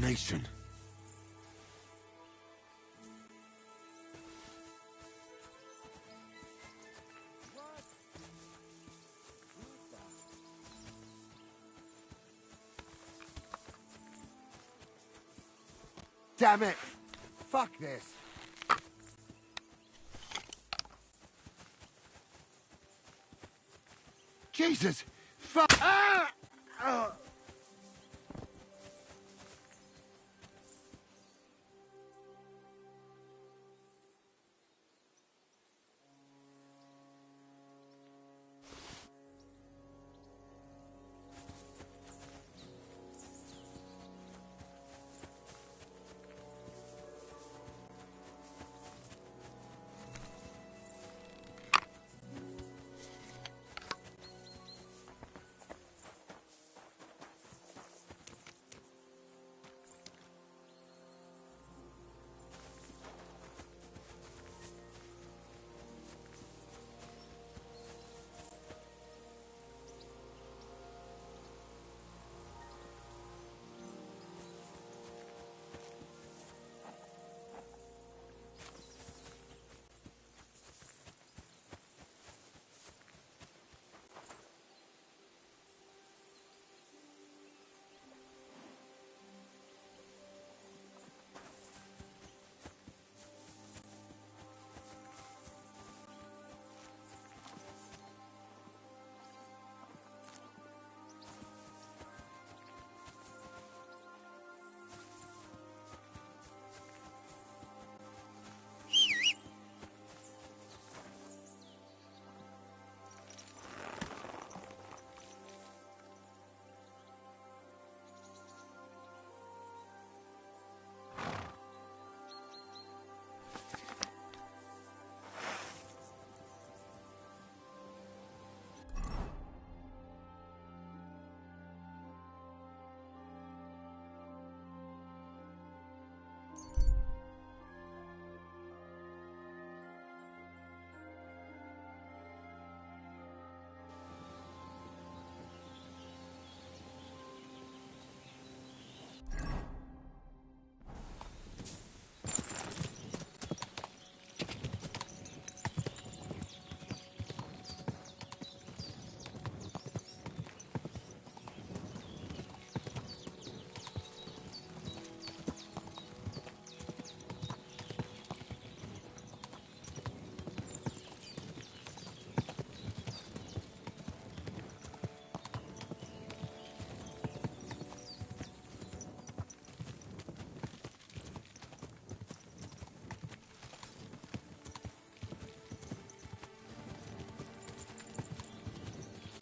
damnation. Damn it! Fuck this! Jesus! Fuck! Ah! Oh.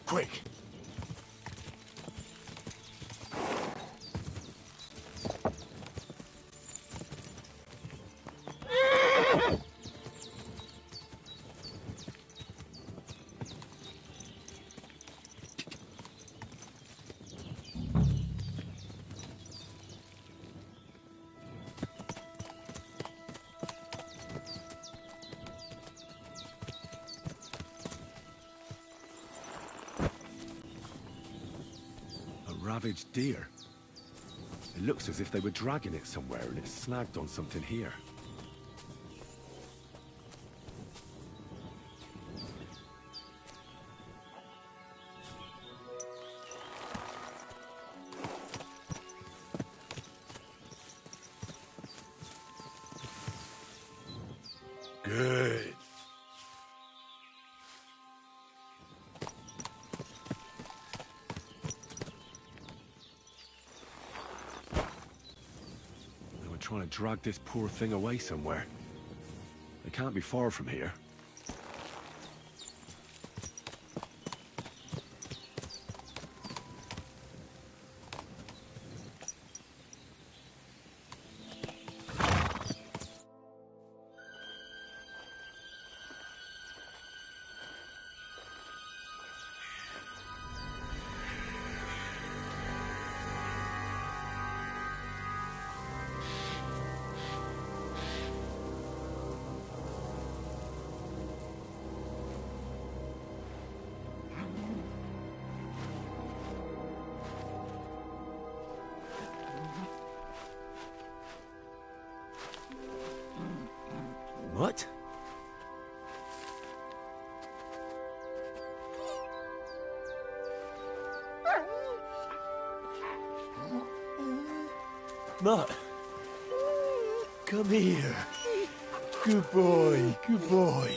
Quick! Ravaged deer. It looks as if they were dragging it somewhere and it snagged on something here. Good. Trying to drag this poor thing away somewhere. They can't be far from here. What? Mutt, come here. Good boy, good boy.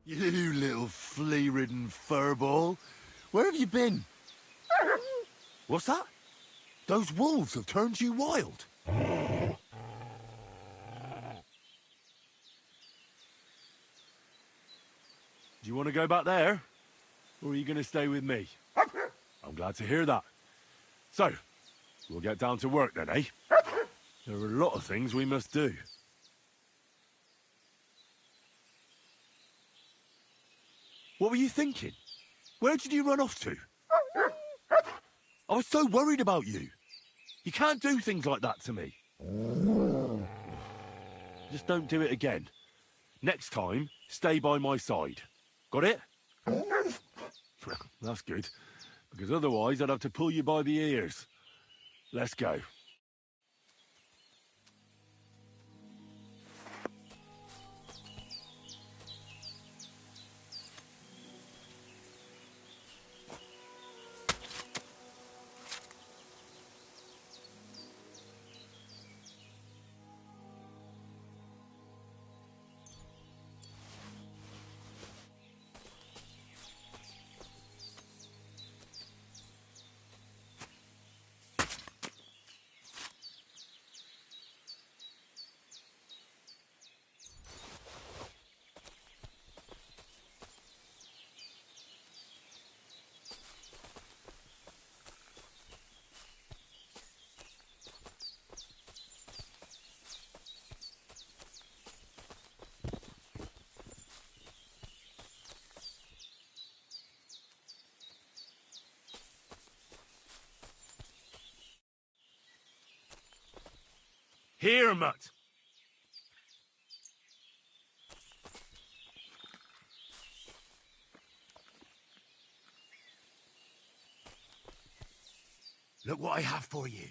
You little flea-ridden furball. Where have you been? What's that? Those wolves have turned you wild. Do you want to go back there? Or are you going to stay with me? I'm glad to hear that. So, we'll get down to work then, eh? There are a lot of things we must do. What were you thinking? Where did you run off to? I was so worried about you. You can't do things like that to me. Just don't do it again. Next time, stay by my side. Got it? That's good, because otherwise I'd have to pull you by the ears. Let's go. Here, Mutt. Look what I have for you.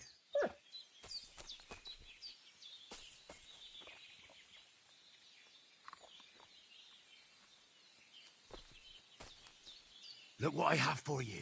Look what I have for you.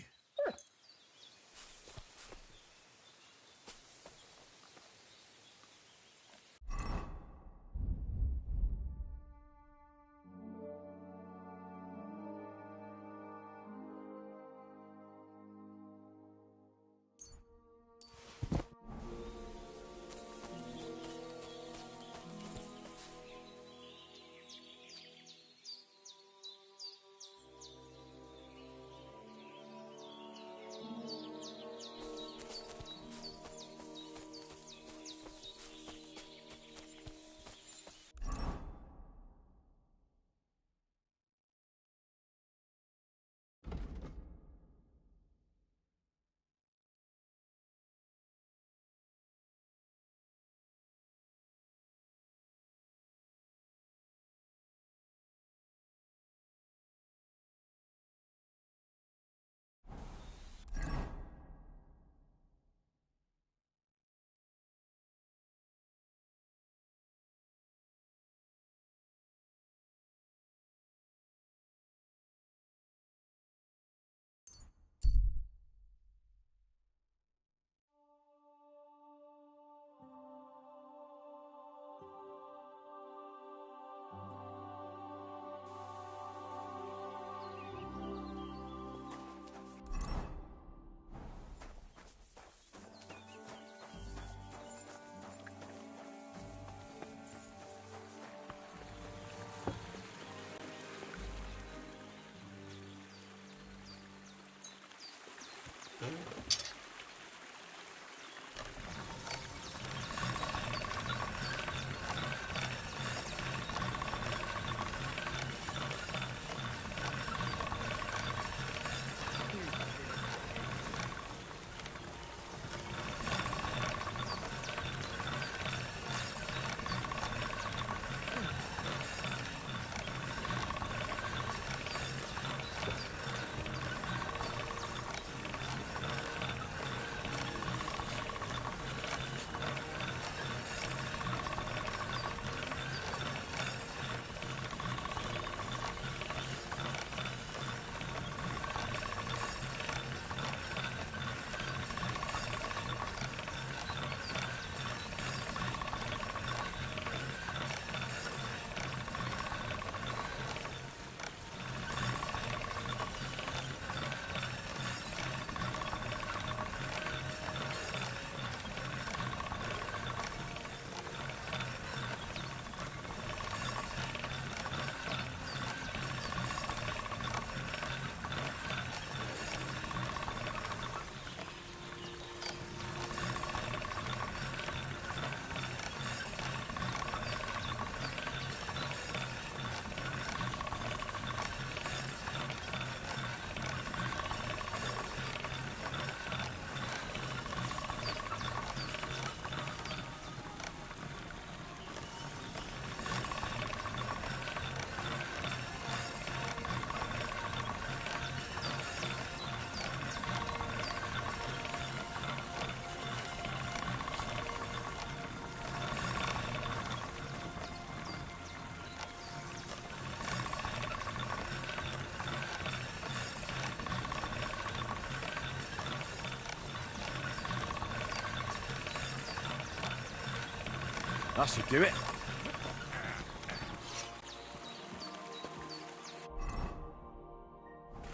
That should do it.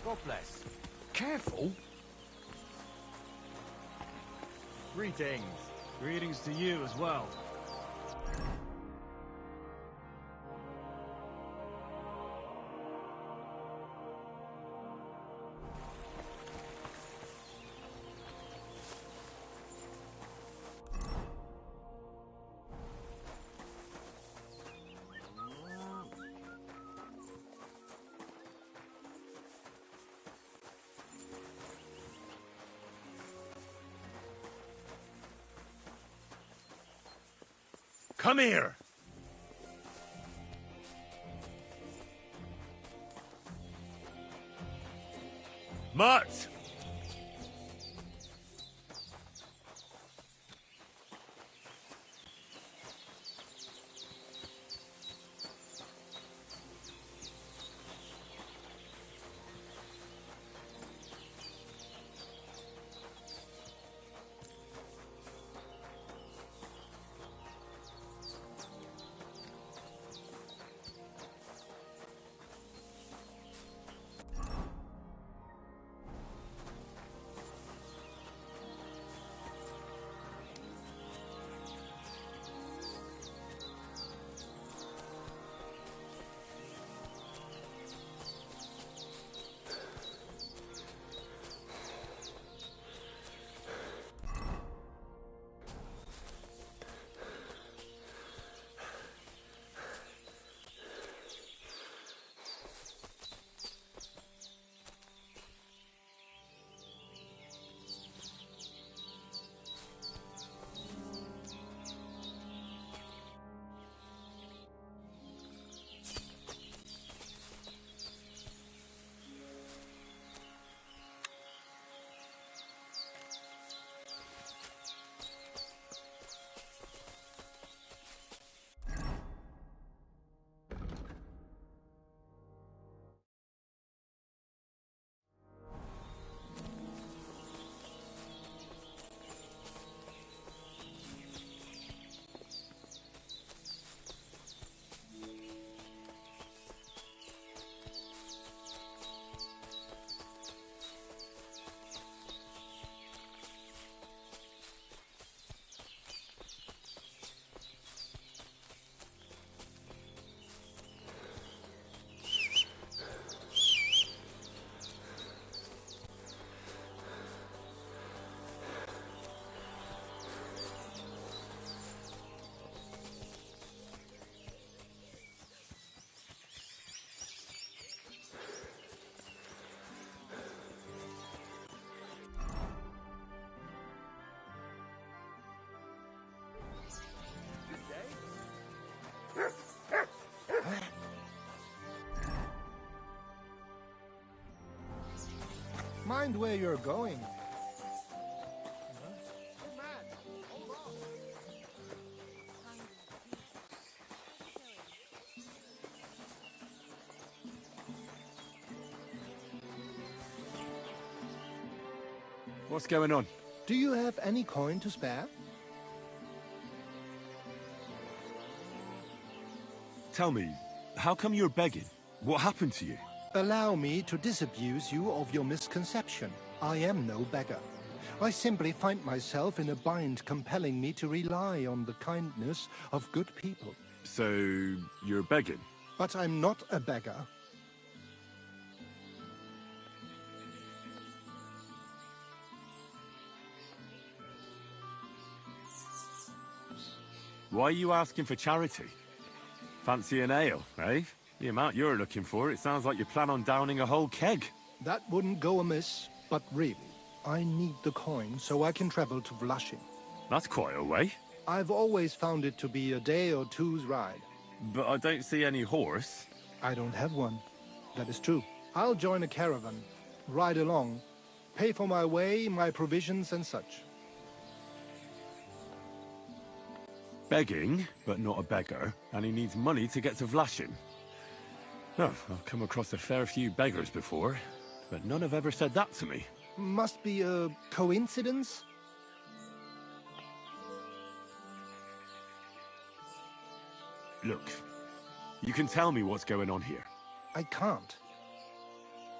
God bless. Careful. Greetings. Greetings to you as well. Come here! Mutt! Mind where you're going. What's going on? Do you have any coin to spare? Tell me, how come you're begging? What happened to you? Allow me to disabuse you of your misconception. I am no beggar. I simply find myself in a bind compelling me to rely on the kindness of good people. So, you're begging? But I'm not a beggar. Why are you asking for charity? Fancy an ale, eh? The amount you're looking for, it sounds like you plan on downing a whole keg. That wouldn't go amiss, but really, I need the coin so I can travel to Vlashim. That's quite a way. I've always found it to be a day or two's ride. But I don't see any horse. I don't have one. That is true. I'll join a caravan, ride along, pay for my way, my provisions and such. Begging, but not a beggar, and he needs money to get to Vlashim. Oh, I've come across a fair few beggars before, but none have ever said that to me. Must be a coincidence? Look, you can tell me what's going on here. I can't.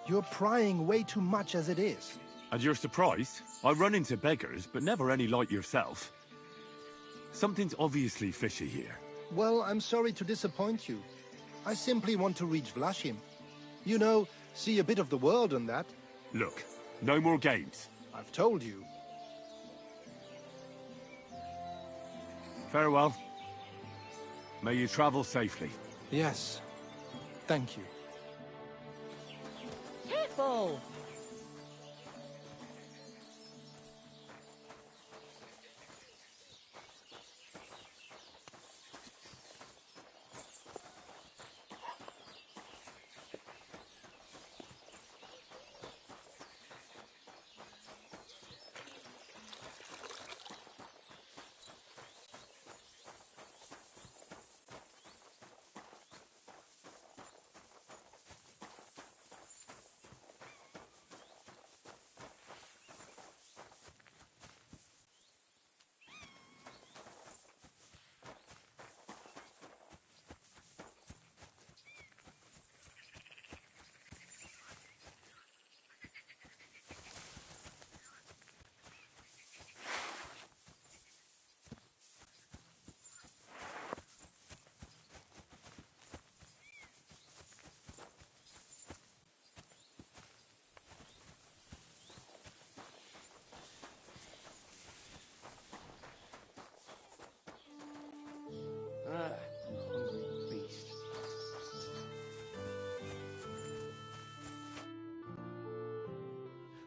You're prying way too much as it is. And you're surprised? I run into beggars, but never any like yourself. Something's obviously fishy here. Well, I'm sorry to disappoint you. I simply want to reach Vlashim. You know, see a bit of the world and that. Look, no more games. I've told you. Farewell. May you travel safely. Yes. Thank you. Careful!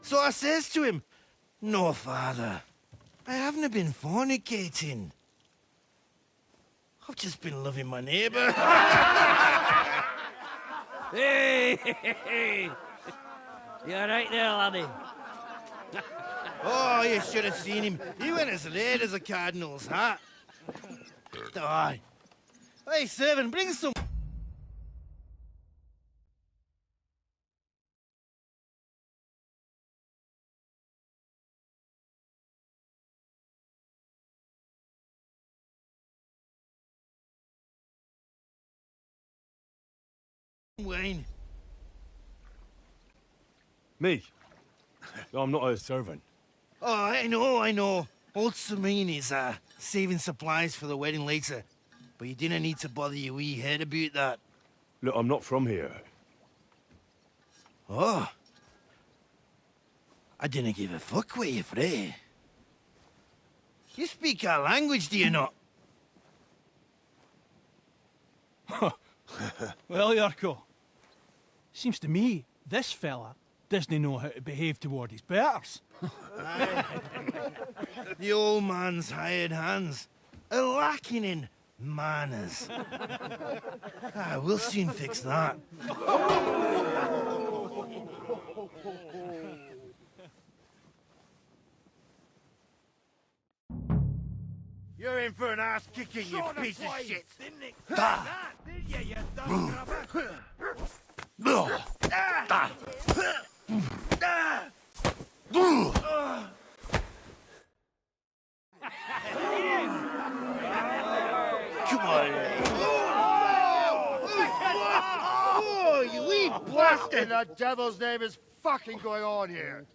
So I says to him, "No, father, I haven't been fornicating. I've just been loving my neighbour." Hey! You alright there, laddie? Oh, you should have seen him. He went as red as a cardinal's hat. Aye. Hey, servant, bring some... wine. Me? I'm not a servant. Oh, I know. Old Samine is saving supplies for the wedding later. But you didn't need to bother your wee head about that. Look, I'm not from here. Oh. I didn't give a fuck what you pray. You speak our language, do you not? Well, Yarko, seems to me this fella doesn't know how to behave toward his betters. The old man's hired hands are lacking in manners. We'll soon fix that. You're in for an ass kicking, you piece of shit. Come on. Oh, you wee What in bastard! the devil's name is fucking going on here?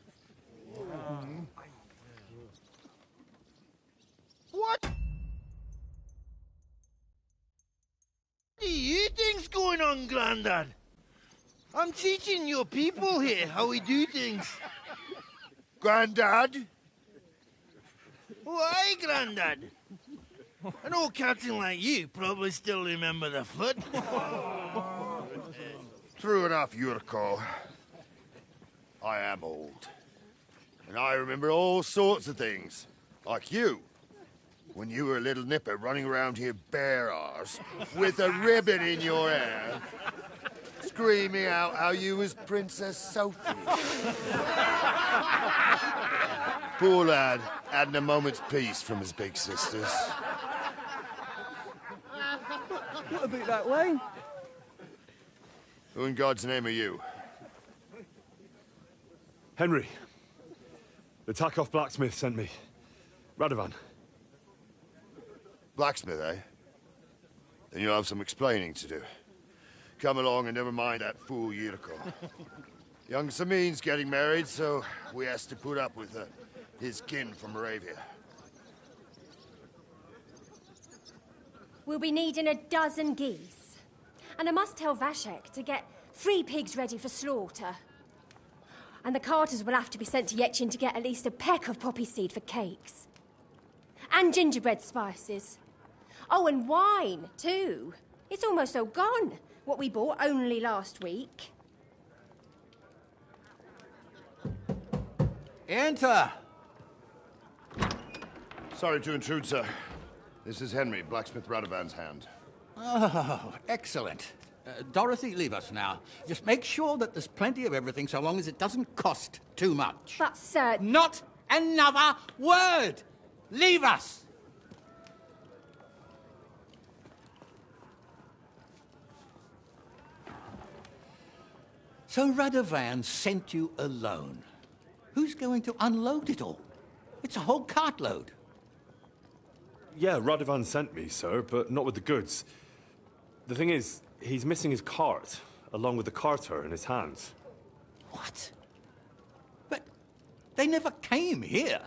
What do you think's going on, Grandad? I'm teaching your people here how we do things. Grandad? Why, Grandad? An old captain like you probably still remember the flood. True enough, Yurko. I am old. And I remember all sorts of things. Like you. When you were a little nipper running around here bare arse, with a ribbon in your hair, screaming out how you was Princess Sophie. Poor lad, hadn't a moment's peace from his big sisters. What about that wine? Who in God's name are you? Henry. The Takoff blacksmith sent me. Radovan. Blacksmith, eh? Then you'll have some explaining to do. Come along and never mind that fool Yurko. Young Samin's getting married, so we has to put up with his kin from Moravia. We'll be needing a dozen geese. And I must tell Vashek to get 3 pigs ready for slaughter. And the carters will have to be sent to Yetchin to get at least a peck of poppy seed for cakes. And gingerbread spices. Oh, and wine, too. It's almost all gone, what we bought only last week. Enter! Sorry to intrude, sir. This is Henry, Blacksmith Radovan's hand. Oh, excellent. Dorothy, leave us now. Just make sure that there's plenty of everything so long as it doesn't cost too much. But, sir... Not another word! Leave us! So Radovan sent you alone. Who's going to unload it all? It's a whole cartload. Yeah, Radovan sent me, sir, but not with the goods. The thing is, he's missing his cart, along with the carter in his hands. What? But they never came here.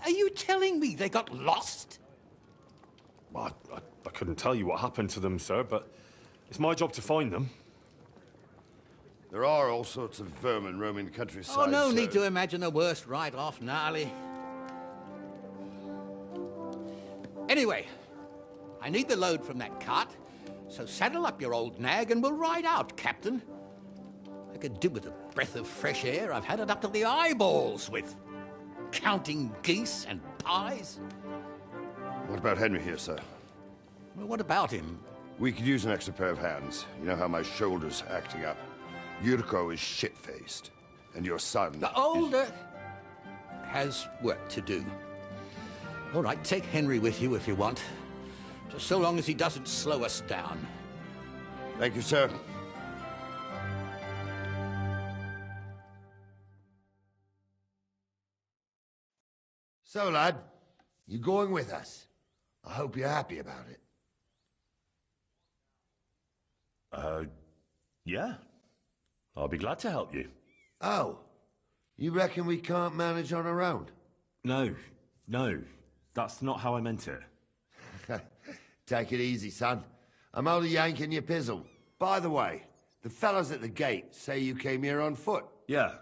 Are you telling me they got lost? Well, I couldn't tell you what happened to them, sir, but it's my job to find them. There are all sorts of vermin roaming the countryside. Oh, no sir. need to imagine the worst right off, gnarly. Anyway, I need the load from that cart, so saddle up your old nag and we'll ride out, Captain. I could do with a breath of fresh air. I've had it up to the eyeballs with counting geese and pies. What about Henry here, sir? Well, what about him? We could use an extra pair of hands. You know how my shoulder's acting up. Yurko is shit-faced, and your son... The older has work to do. All right, take Henry with you if you want. Just so long as he doesn't slow us down. Thank you, sir. So, lad, you going with us? I hope you're happy about it. Yeah. I'll be glad to help you. Oh, you reckon we can't manage on our own? No, that's not how I meant it. Take it easy, son. I'm only yanking your pizzle. By the way, the fellas at the gate say you came here on foot. Yeah,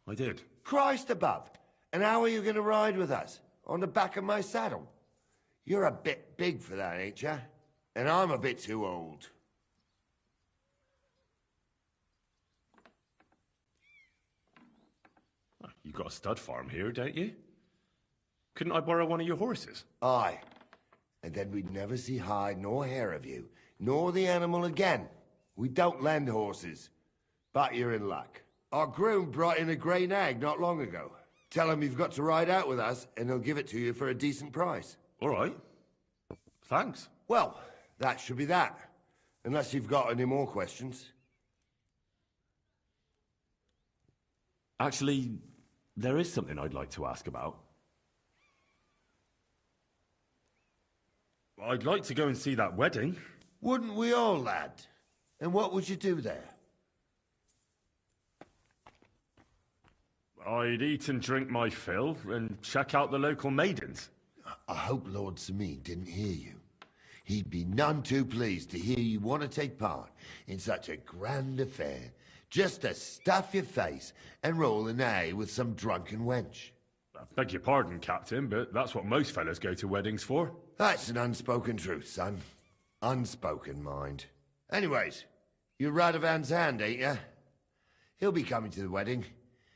I did. Christ above. And how are you going to ride with us? On the back of my saddle? You're a bit big for that, ain't ya? And I'm a bit too old. You've got a stud farm here, don't you? Couldn't I borrow one of your horses? Aye. And then we'd never see hide nor hair of you, nor the animal again. We don't lend horses. But you're in luck. Our groom brought in a grey nag not long ago. Tell him you've got to ride out with us, and he'll give it to you for a decent price. All right. Thanks. Well, that should be that. Unless you've got any more questions. Actually, there is something I'd like to ask about. I'd like to go and see that wedding. Wouldn't we all, lad? And what would you do there? I'd eat and drink my fill and check out the local maidens. I hope Lord Samin didn't hear you. He'd be none too pleased to hear you want to take part in such a grand affair, just to stuff your face and roll an A with some drunken wench. I beg your pardon, Captain, but that's what most fellas go to weddings for. That's an unspoken truth, son. Unspoken, mind. Anyways, you're Radovan's hand, ain't ya? He'll be coming to the wedding.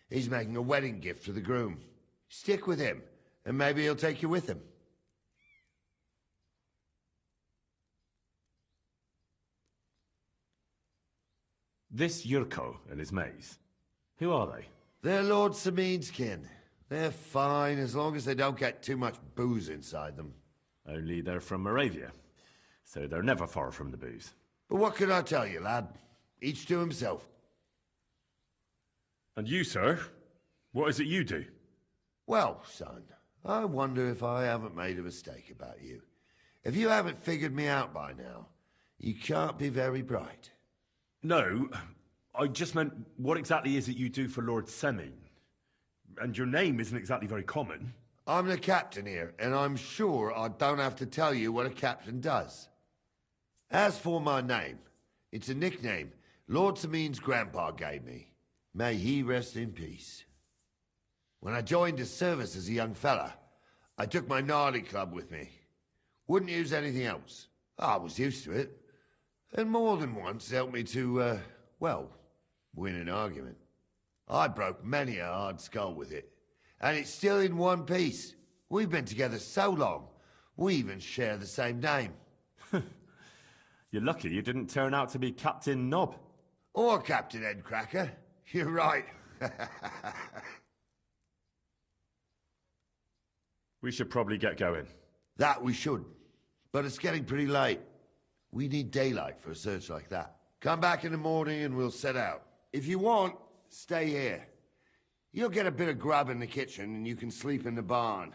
He's making a wedding gift for the groom. Stick with him, and maybe he'll take you with him. This Yurko and his mates, who are they? They're Lord Samin's kin. They're fine as long as they don't get too much booze inside them. Only they're from Moravia, so they're never far from the booze. But what can I tell you, lad? Each to himself. And you, sir? What is it you do? Well, son, I wonder if I haven't made a mistake about you. If you haven't figured me out by now, you can't be very bright. No, I just meant what exactly is it you do for Lord Semi? And your name isn't exactly very common. I'm the captain here, and I'm sure I don't have to tell you what a captain does. As for my name, it's a nickname Lord Semine's grandpa gave me. May he rest in peace. When I joined his service as a young fella, I took my gnarly club with me. Wouldn't use anything else. I was used to it. And more than once helped me to, well, win an argument. I broke many a hard skull with it. And it's still in one piece. We've been together so long, we even share the same name. You're lucky you didn't turn out to be Captain Knob. Or Captain Headcracker. You're right. We should probably get going. That we should. But it's getting pretty late. We need daylight for a search like that. Come back in the morning and we'll set out. If you want, stay here. You'll get a bit of grub in the kitchen and you can sleep in the barn.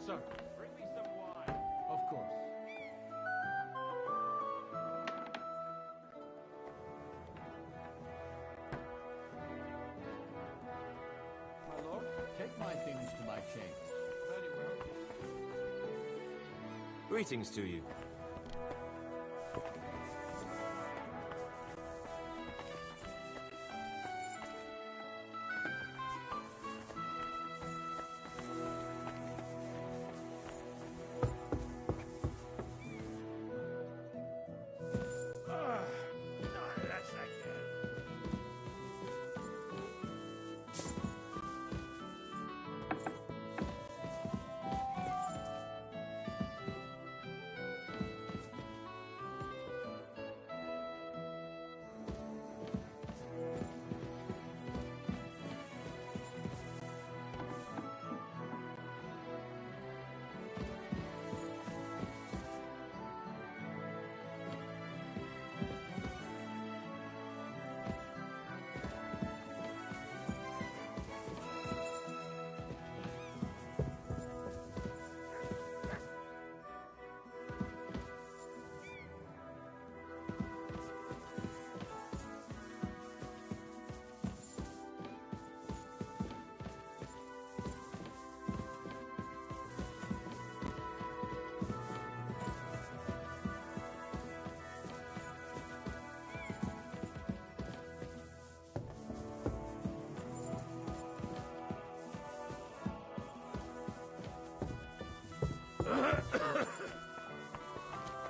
Sir, bring me some wine. Of course. My lord, take my things to my chambers. Very well. Greetings to you.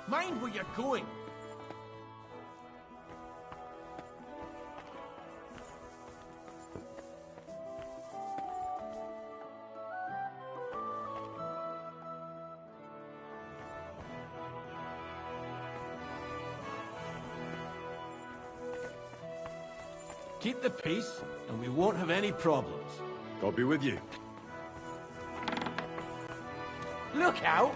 Mind where you're going. Keep the peace, and we won't have any problems. God be with you. Look out!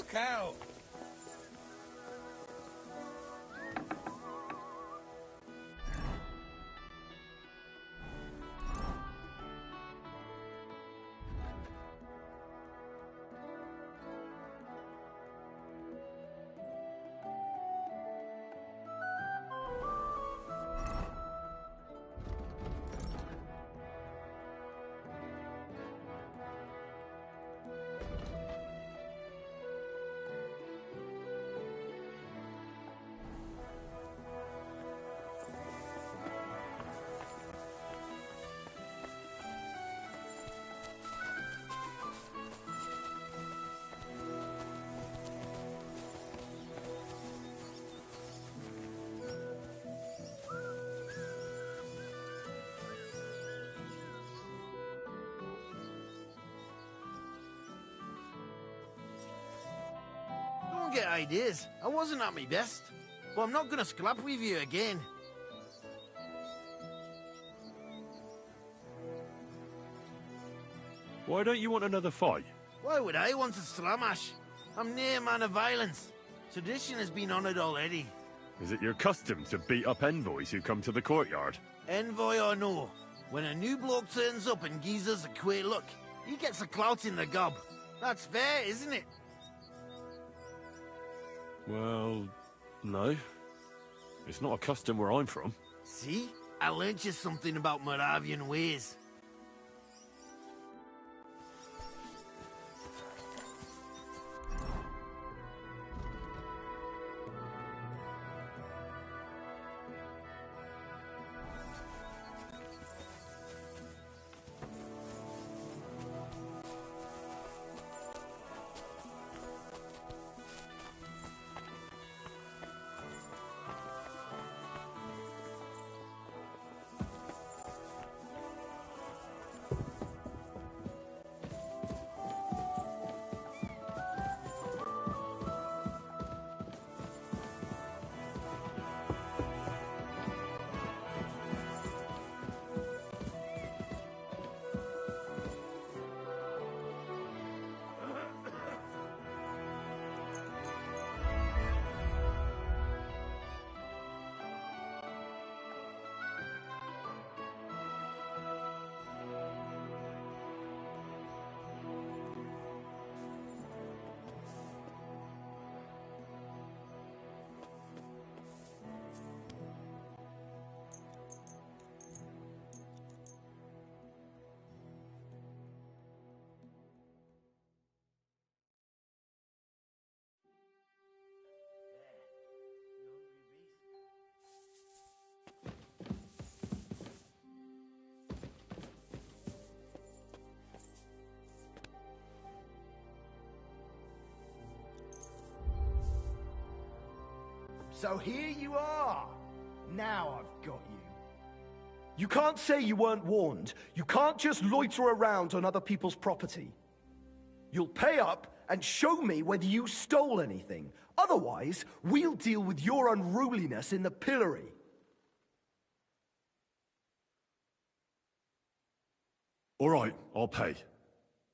Look out! Don't get ideas. I wasn't at my best. But I'm not gonna scrap with you again. Why don't you want another fight? Why would I want to slamash? I'm near a man of violence. Tradition has been honoured already. Is it your custom to beat up envoys who come to the courtyard? Envoy or no, when a new bloke turns up and gives us a queer look, he gets a clout in the gob. That's fair, isn't it? Well, no. It's not a custom where I'm from. See? I learnt you something about Moravian ways. So here you are. Now I've got you. You can't say you weren't warned. You can't just loiter around on other people's property. You'll pay up and show me whether you stole anything. Otherwise, we'll deal with your unruliness in the pillory. All right, I'll pay.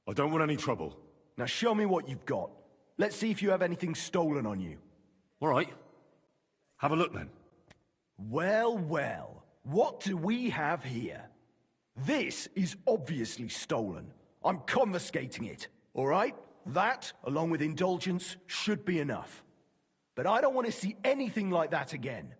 I don't want any trouble. Now show me what you've got. Let's see if you have anything stolen on you. All right. Have a look then. Well, well. What do we have here? This is obviously stolen. I'm confiscating it. All right? That, along with indulgence, should be enough. But I don't want to see anything like that again.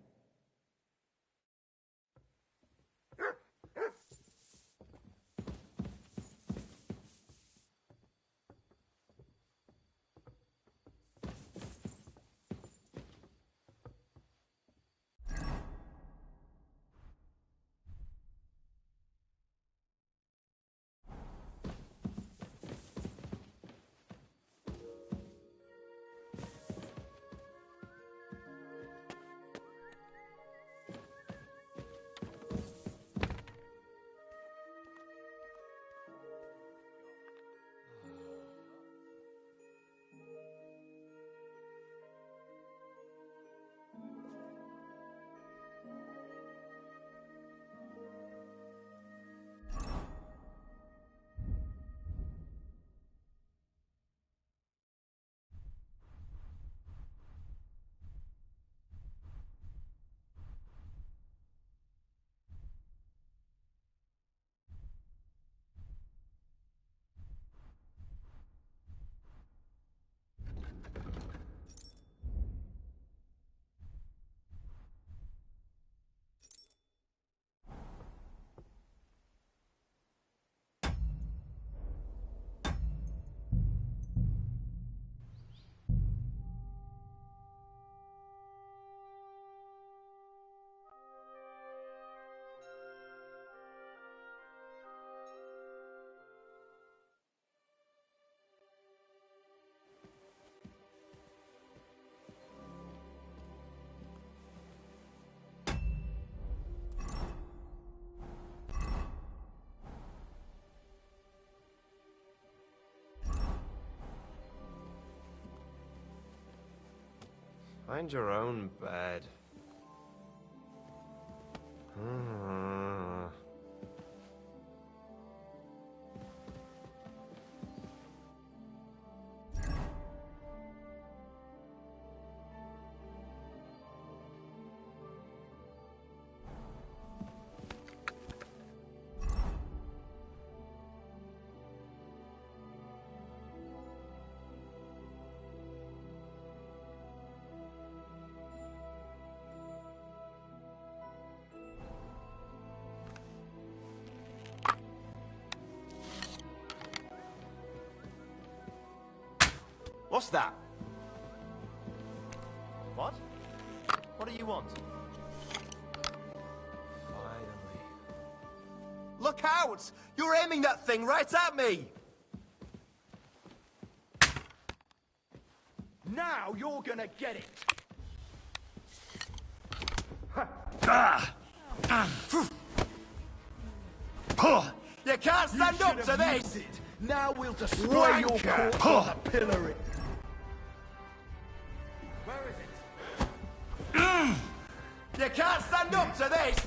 Find your own bed. What's that? What? What do you want? Finally. Look out! You're aiming that thing right at me! Now you're gonna get it! You can't stand up to this! Now we'll destroy your corpse on the pillory. Where is it? You can't stand up to this!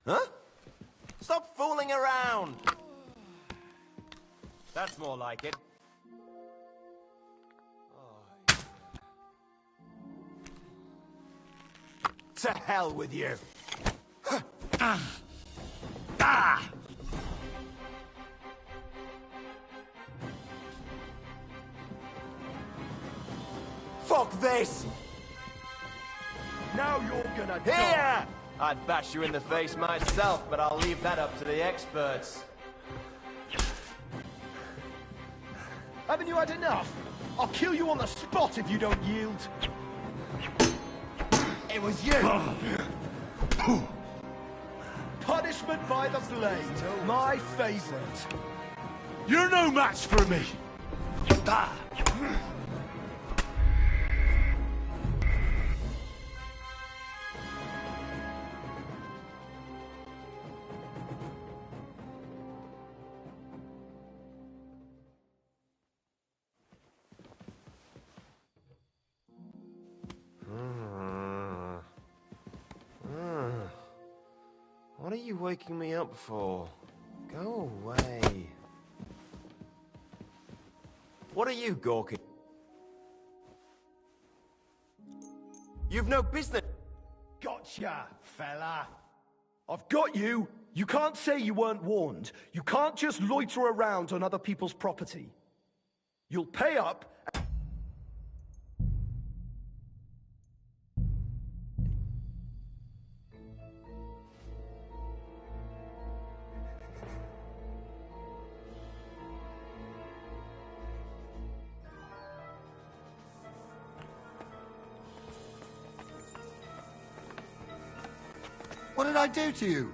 Huh? Stop fooling around! That's more like it. To hell with you! Fuck this! Now you're gonna Here! die! I'd bash you in the face myself, but I'll leave that up to the experts. Haven't you had enough? I'll kill you on the spot if you don't yield. It was you! Punishment by the blade, my favorite. You're no match for me! What are you waking me up for? Go away. What are you gawking? You've no business. Gotcha, fella. I've got you. You can't say you weren't warned. You can't just loiter around on other people's property. You'll pay up. What did I do to you?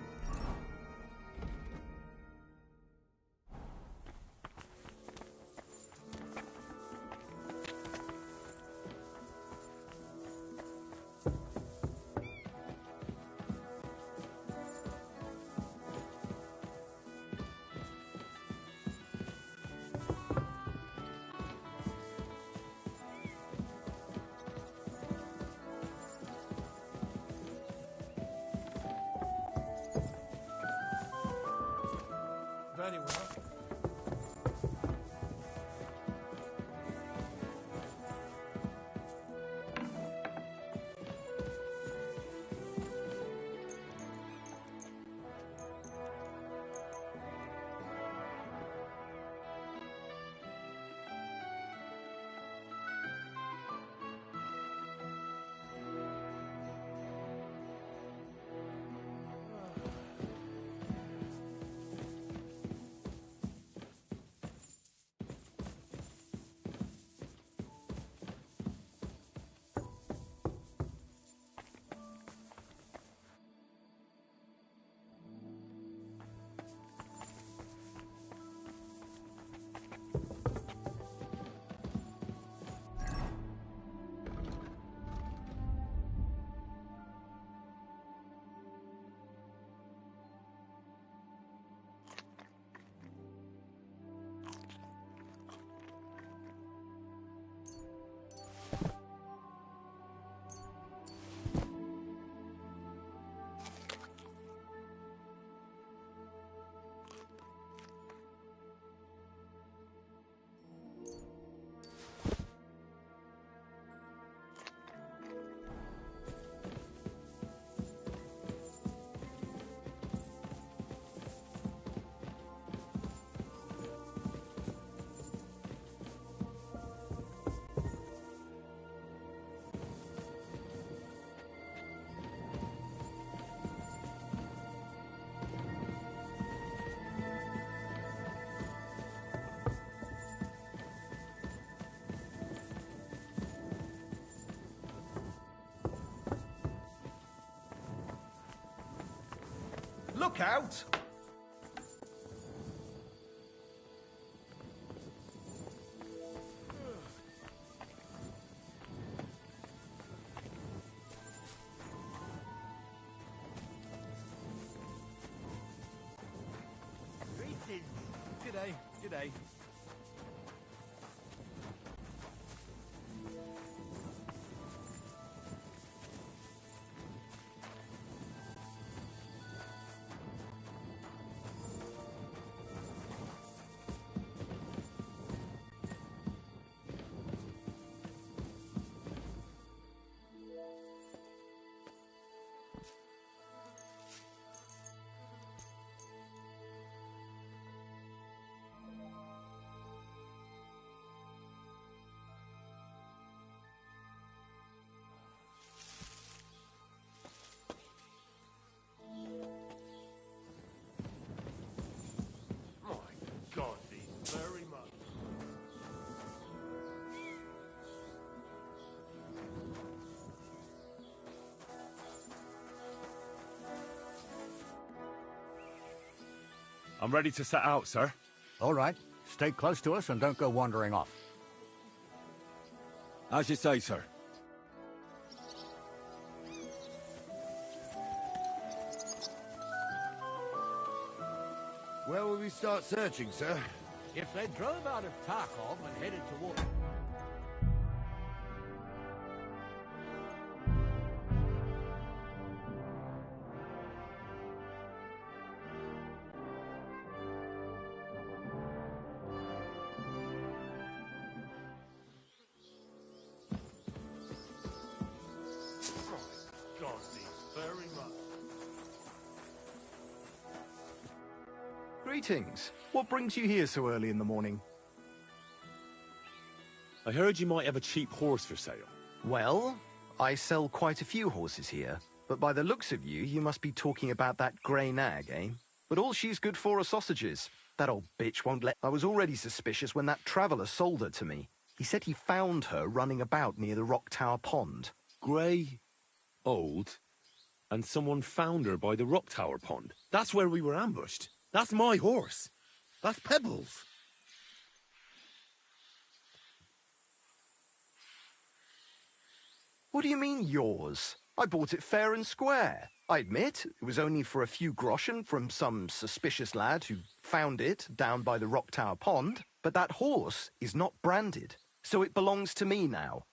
Look out! Greetings. G'day, g'day. My God, these very much. I'm ready to set out, sir. All right. Stay close to us and don't go wandering off. As you say, sir. Where will we start searching, sir? If they drove out of Tarkov and headed toward... My God, these very much. Greetings. What brings you here so early in the morning? I heard you might have a cheap horse for sale. Well, I sell quite a few horses here, but by the looks of you, you must be talking about that grey nag, eh? But all she's good for are sausages. That old bitch won't let... I was already suspicious when that traveller sold her to me. He said he found her running about near the Rock Tower Pond. Grey, old, and someone found her by the Rock Tower Pond. That's where we were ambushed. That's my horse. That's Pebbles. What do you mean, yours? I bought it fair and square. I admit, it was only for a few groschen from some suspicious lad who found it down by the Rock Tower Pond, but that horse is not branded, so it belongs to me now.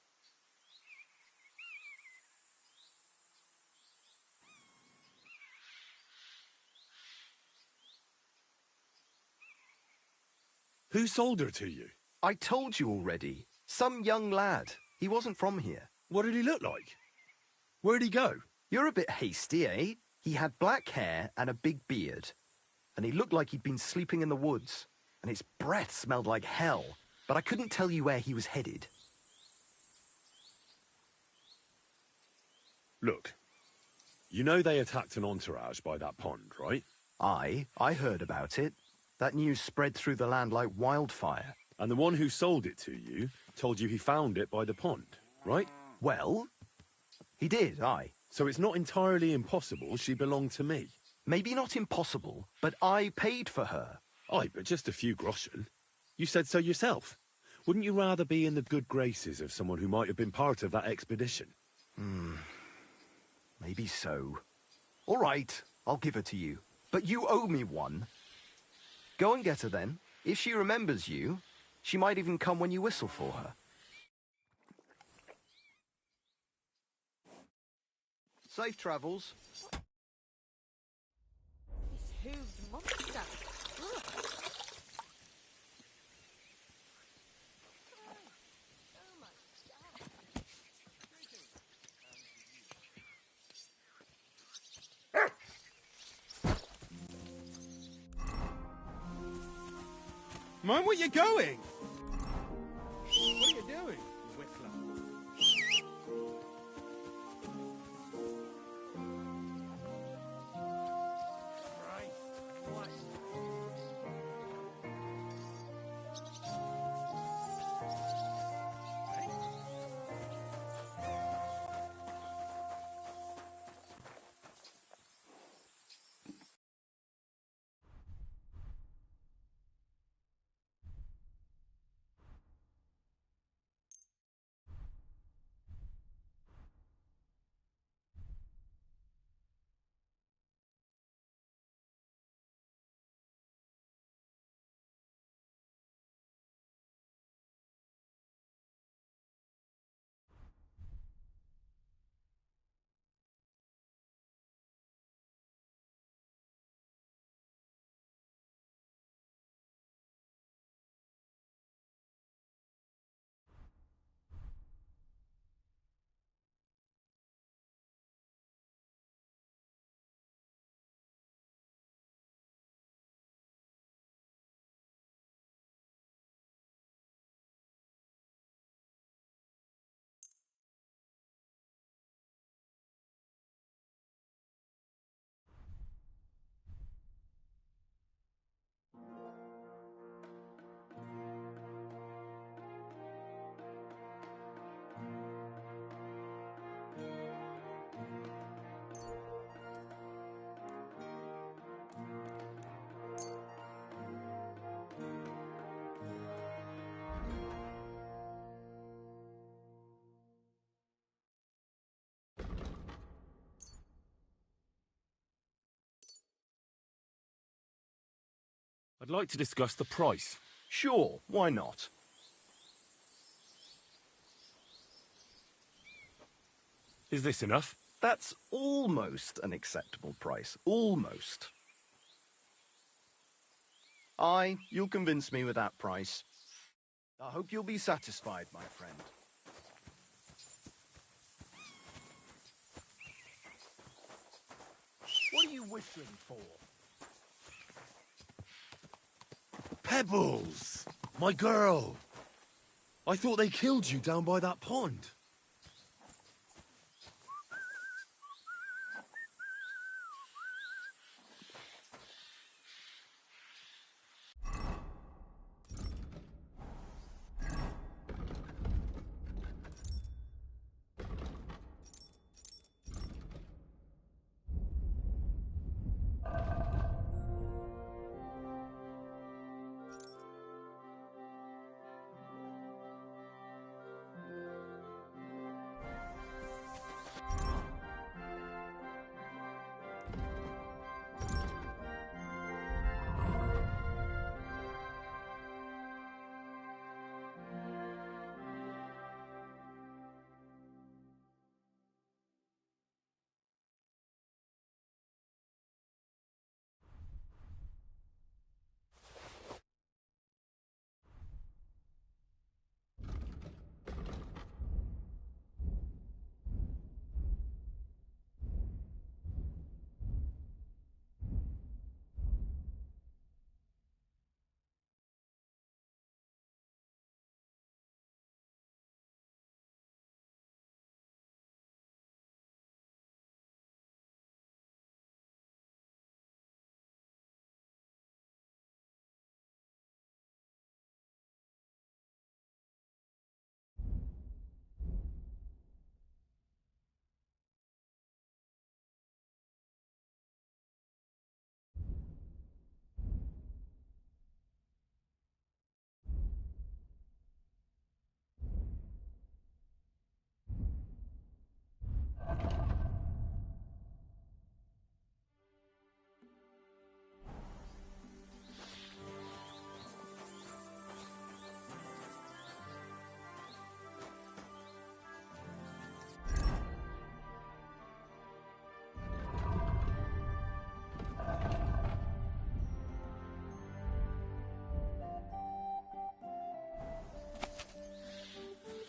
Who sold her to you? I told you already. Some young lad. He wasn't from here. What did he look like? Where'd he go? You're a bit hasty, eh? He had black hair and a big beard. And he looked like he'd been sleeping in the woods. And his breath smelled like hell. But I couldn't tell you where he was headed. Look, you know they attacked an entourage by that pond, right? I heard about it. That news spread through the land like wildfire. And the one who sold it to you told you he found it by the pond, right? Well, he did, aye. So it's not entirely impossible she belonged to me. Maybe not impossible, but I paid for her. Aye, but just a few groschen. You said so yourself. Wouldn't you rather be in the good graces of someone who might have been part of that expedition? Maybe so. All right, I'll give her to you. But you owe me one. Go and get her then. If she remembers you, she might even come when you whistle for her. Safe travels. This hooved monster. Ugh. Mind where you're going? What are you doing, Whistler? I'd like to discuss the price. Sure, why not? Is this enough? That's almost an acceptable price. Almost. Aye, you'll convince me with that price. I hope you'll be satisfied, my friend. What are you whistling for? Pebbles! My girl! I thought they killed you down by that pond.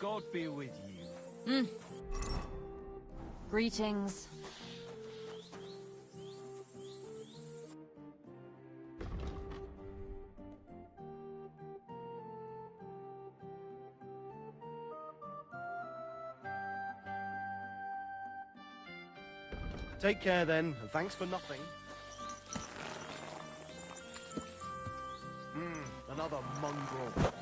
God be with you. Greetings. Take care then, and thanks for nothing. Another mongrel.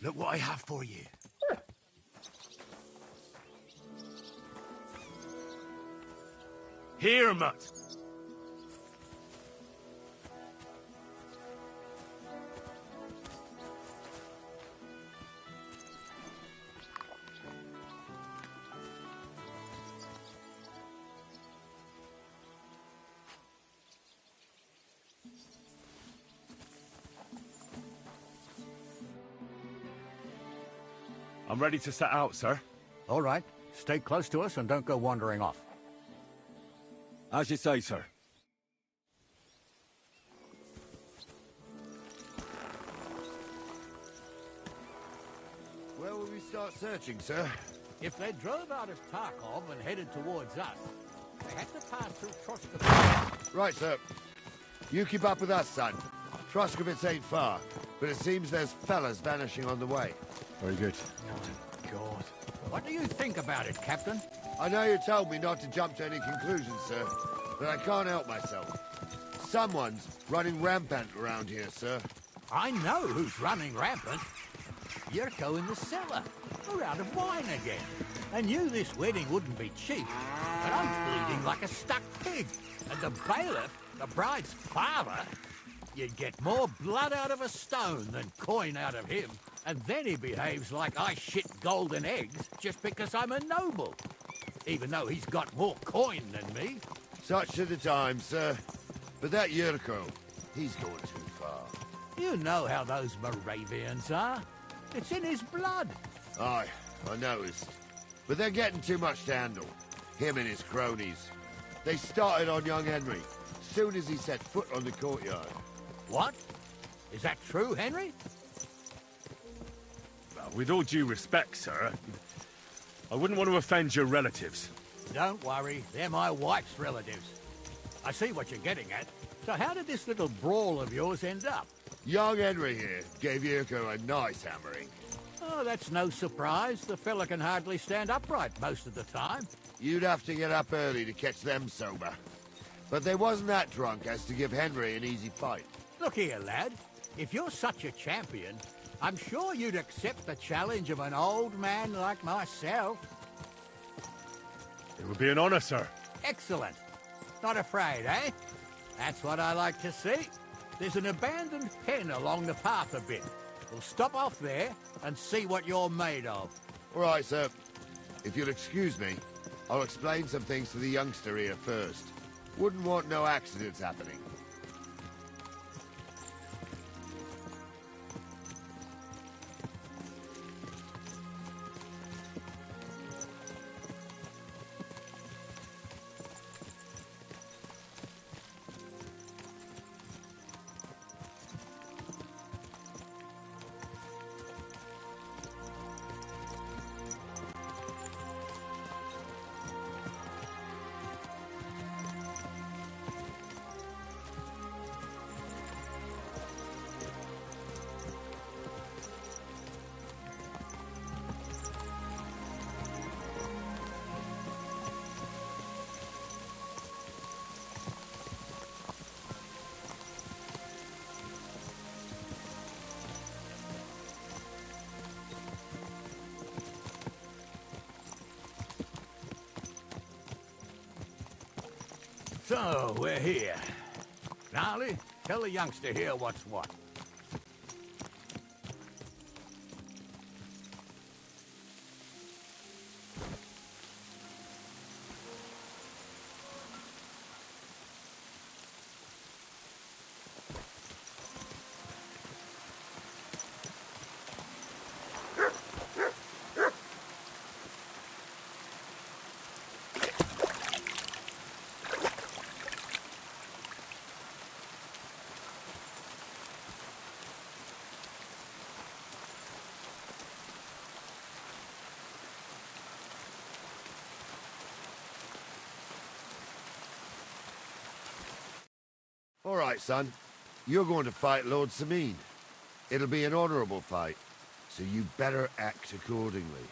Look what I have for you. Here, Mutt. I'm ready to set out, sir. All right. Stay close to us and don't go wandering off. As you say, sir. Where will we start searching, sir? If they drove out of Tarkov and headed towards us, they had to pass through Troskovitz. Right, sir. You keep up with us, son. Troskovitz ain't far, but it seems there's fellas vanishing on the way. Very good. Oh, God. What do you think about it, Captain? I know you told me not to jump to any conclusions, sir, but I can't help myself. Someone's running rampant around here, sir. I know who's running rampant. Yurko in the cellar. We're out of wine again. I knew this wedding wouldn't be cheap, but I'm bleeding like a stuck pig. And the bailiff, the bride's father, you'd get more blood out of a stone than coin out of him. And then he behaves like I shit golden eggs just because I'm a noble. Even though he's got more coin than me. Such are the times, sir. But that Yurko, he's going too far. You know how those Moravians are. It's in his blood. Aye, I noticed. But they're getting too much to handle. Him and his cronies. They started on young Henry, soon as he set foot on the courtyard. What? Is that true, Henry? Well, with all due respect, sir, I wouldn't want to offend your relatives. Don't worry, they're my wife's relatives. I see what you're getting at. So how did this little brawl of yours end up? Young Henry here gave Yurko a nice hammering. Oh, that's no surprise. The fella can hardly stand upright most of the time. You'd have to get up early to catch them sober. But they wasn't that drunk as to give Henry an easy fight. Look here, lad. If you're such a champion, I'm sure you'd accept the challenge of an old man like myself. It would be an honor, sir. Excellent. Not afraid, eh? That's what I like to see. There's an abandoned pen along the path a bit. We'll stop off there and see what you're made of. All right, sir. If you'll excuse me, I'll explain some things to the youngster here first. Wouldn't want no accidents happening. So, we're here. Gnarly, tell the youngster here what's what. All right, son. You're going to fight Lord Sameen. It'll be an honorable fight, so you better act accordingly.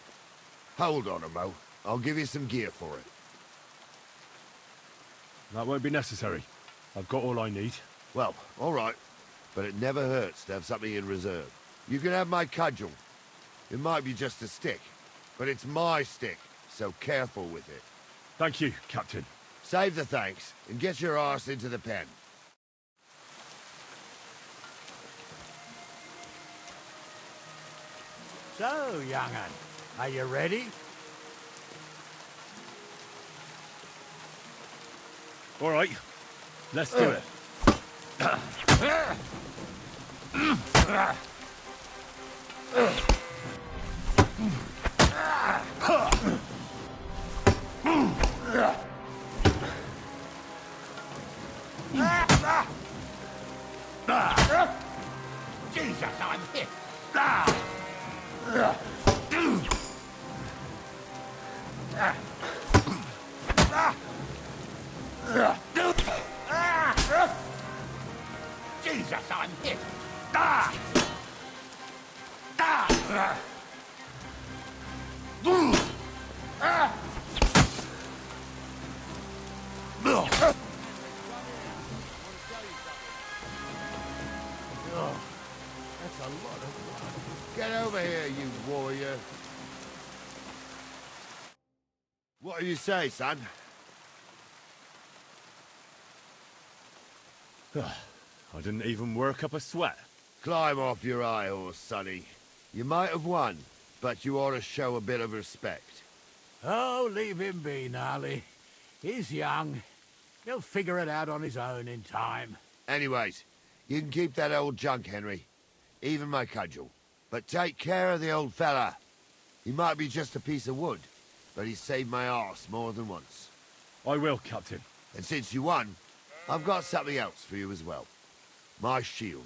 Hold on, Mo. I'll give you some gear for it. That won't be necessary. I've got all I need. Well, all right. But it never hurts to have something in reserve. You can have my cudgel. It might be just a stick, but it's my stick, so careful with it. Thank you, Captain. Save the thanks, and get your arse into the pen. So, young'un, are you ready? All right, let's do it. Jesus, I'm hit. Jesus, I'm hit. That's a lot of blood. Get over here, you warrior. What do you say, son? I didn't even work up a sweat. Climb off your high horse, sonny. You might have won, but you ought to show a bit of respect. Oh, leave him be, Gnarly. He's young. He'll figure it out on his own in time. Anyways, you can keep that old junk, Henry. Even my cudgel. But take care of the old fella. He might be just a piece of wood, but he's saved my arse more than once. I will, Captain. And since you won, I've got something else for you as well. My shield.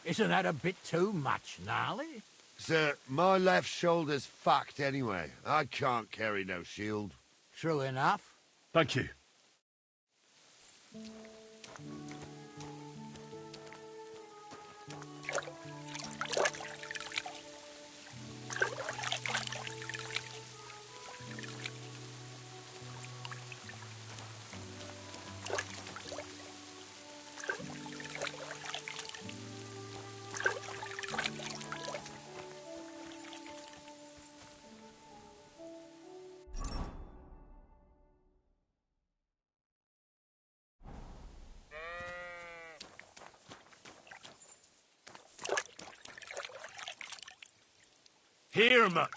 Isn't that a bit too much, Gnarly? Sir, my left shoulder's fucked anyway. I can't carry no shield. True enough. Thank you. Here, much.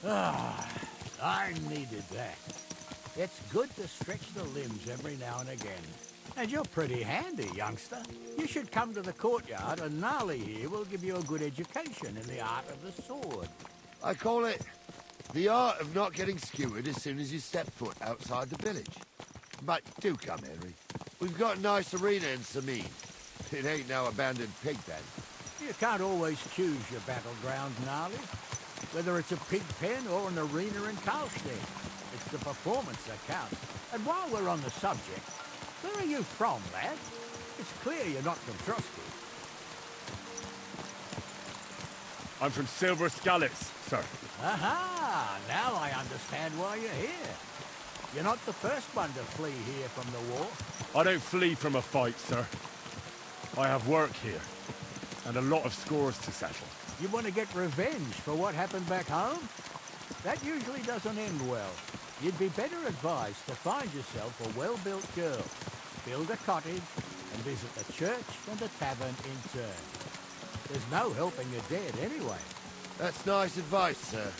Ah, I needed that. It's good to stretch the limbs every now and again. And you're pretty handy, youngster. You should come to the courtyard, and Gnarly here will give you a good education in the art of the sword. I call it the art of not getting skewered as soon as you step foot outside the village. But do come, Henry. We've got a nice arena in Samin. It ain't no abandoned pig pen. You can't always choose your battleground, Gnarly. Whether it's a pig pen or an arena in Karlstein. It's the performance that counts. And while we're on the subject, where are you from, lad? It's clear you're not from Trusky. I'm from Silver Scallops, sir. Aha! Now I understand why you're here. You're not the first one to flee here from the war. I don't flee from a fight, sir. I have work here, and a lot of scores to settle. You want to get revenge for what happened back home? That usually doesn't end well. You'd be better advised to find yourself a well-built girl, build a cottage, and visit the church and the tavern in turn. There's no helping the dead anyway. That's nice advice, sir.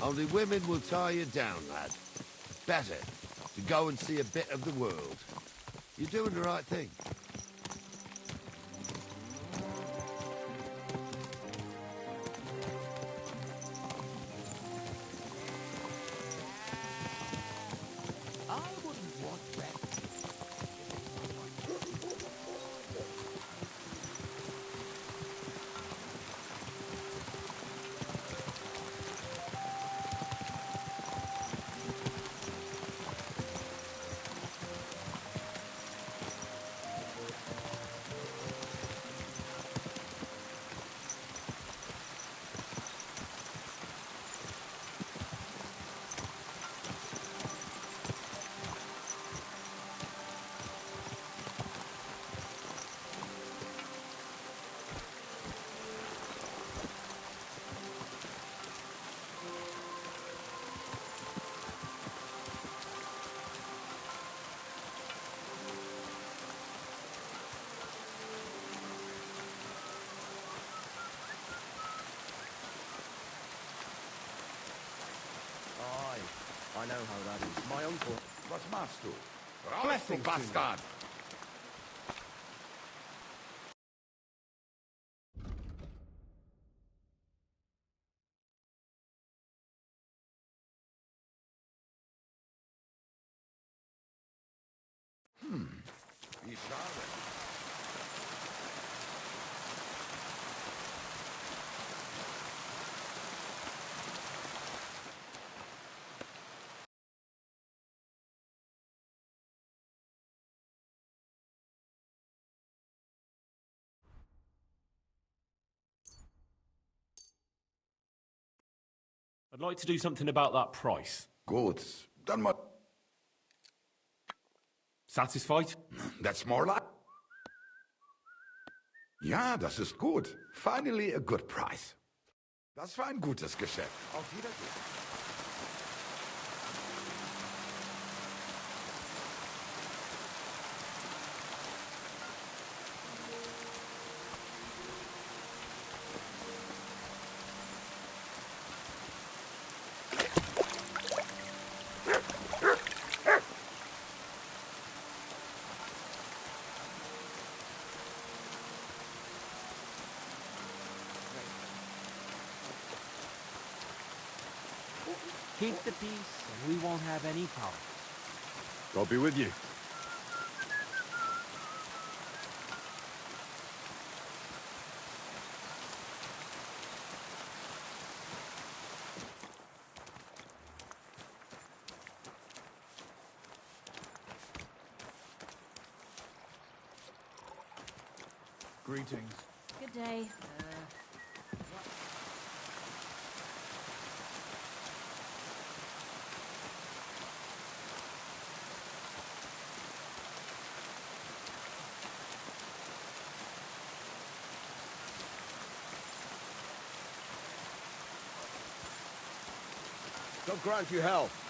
Only women will tie you down, lad. Better to go and see a bit of the world. You're doing the right thing. I wouldn't want that. I know how that is. My uncle... Was machst du? Raus, Blessings du to you. Bastard! Wie schade. I'd like to do something about that price. Gut, dann mal... Satisfied? That's more like... Ja, das ist gut. Finally a good price. Das war ein gutes Geschäft. Auf Wiedersehen. Keep the peace, and we won't have any problems. God be with you. Greetings. Good day. God grant you health.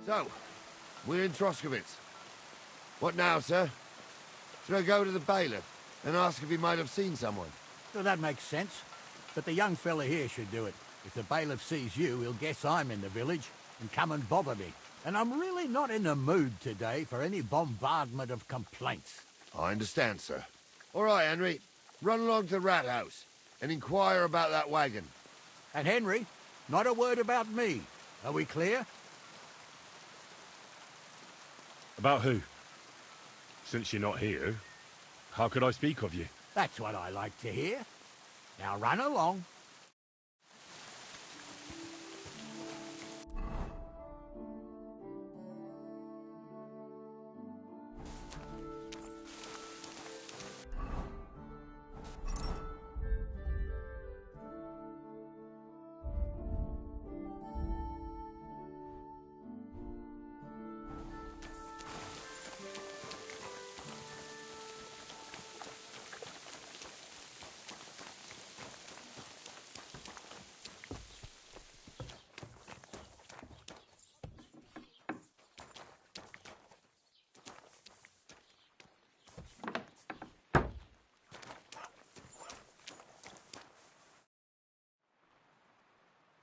So, we're in Troskowitz. What now, sir? Should I go to the bailiff and ask if he might have seen someone? Well, that makes sense. But the young fella here should do it. If the bailiff sees you, he'll guess I'm in the village and come and bother me. And I'm really not in the mood today for any bombardment of complaints. I understand, sir. All right, Henry. Run along to the rat house and inquire about that wagon. And Henry, not a word about me. Are we clear? About who? Since you're not here, how could I speak of you? That's what I like to hear. Now run along.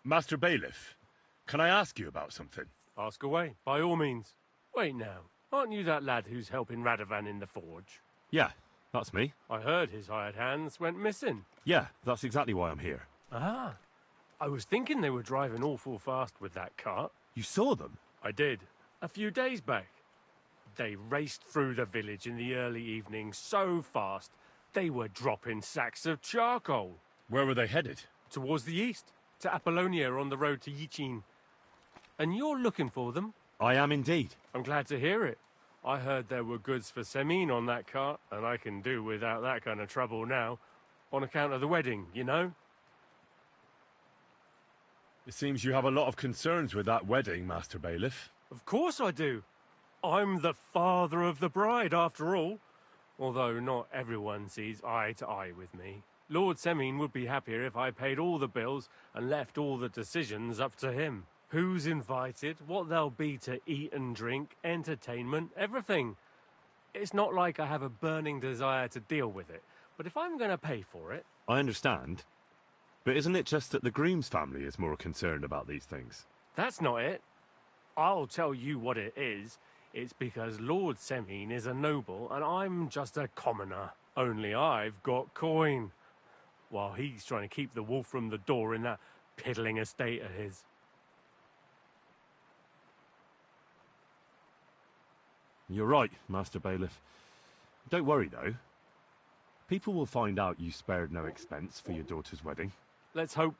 Master Bailiff, can I ask you about something? Ask away, by all means. Wait now, aren't you that lad who's helping Radovan in the forge? Yeah, that's me. I heard his hired hands went missing. Yeah, that's exactly why I'm here. Ah, I was thinking they were driving awful fast with that cart. You saw them? I did, a few days back. They raced through the village in the early evening so fast, they were dropping sacks of charcoal. Where were they headed? Towards the east, to Apollonia on the road to Yichin. And you're looking for them? I am indeed. I'm glad to hear it. I heard there were goods for Semin on that cart, and I can do without that kind of trouble now, on account of the wedding, you know? It seems you have a lot of concerns with that wedding, Master Bailiff. Of course I do. I'm the father of the bride, after all. Although not everyone sees eye to eye with me. Lord Semin would be happier if I paid all the bills and left all the decisions up to him. Who's invited, what there'll be to eat and drink, entertainment, everything. It's not like I have a burning desire to deal with it, but if I'm going to pay for it... I understand. But isn't it just that the groom's family is more concerned about these things? That's not it. I'll tell you what it is. It's because Lord Semin is a noble and I'm just a commoner. Only I've got coin. While he's trying to keep the wolf from the door in that piddling estate of his. You're right, Master Bailiff. Don't worry, though. People will find out you spared no expense for your daughter's wedding. Let's hope.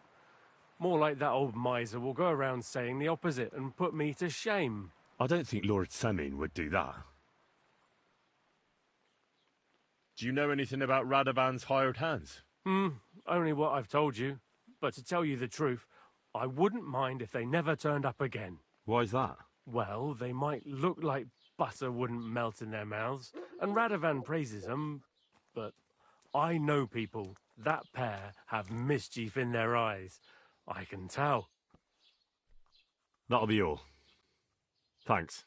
More like that old miser will go around saying the opposite and put me to shame. I don't think Lord Semin would do that. Do you know anything about Radovan's hired hands? Only what I've told you. But to tell you the truth, I wouldn't mind if they never turned up again. Why's that? Well, they might look like butter wouldn't melt in their mouths, and Radovan praises them, but I know people. That pair have mischief in their eyes. I can tell. That'll be all. Thanks.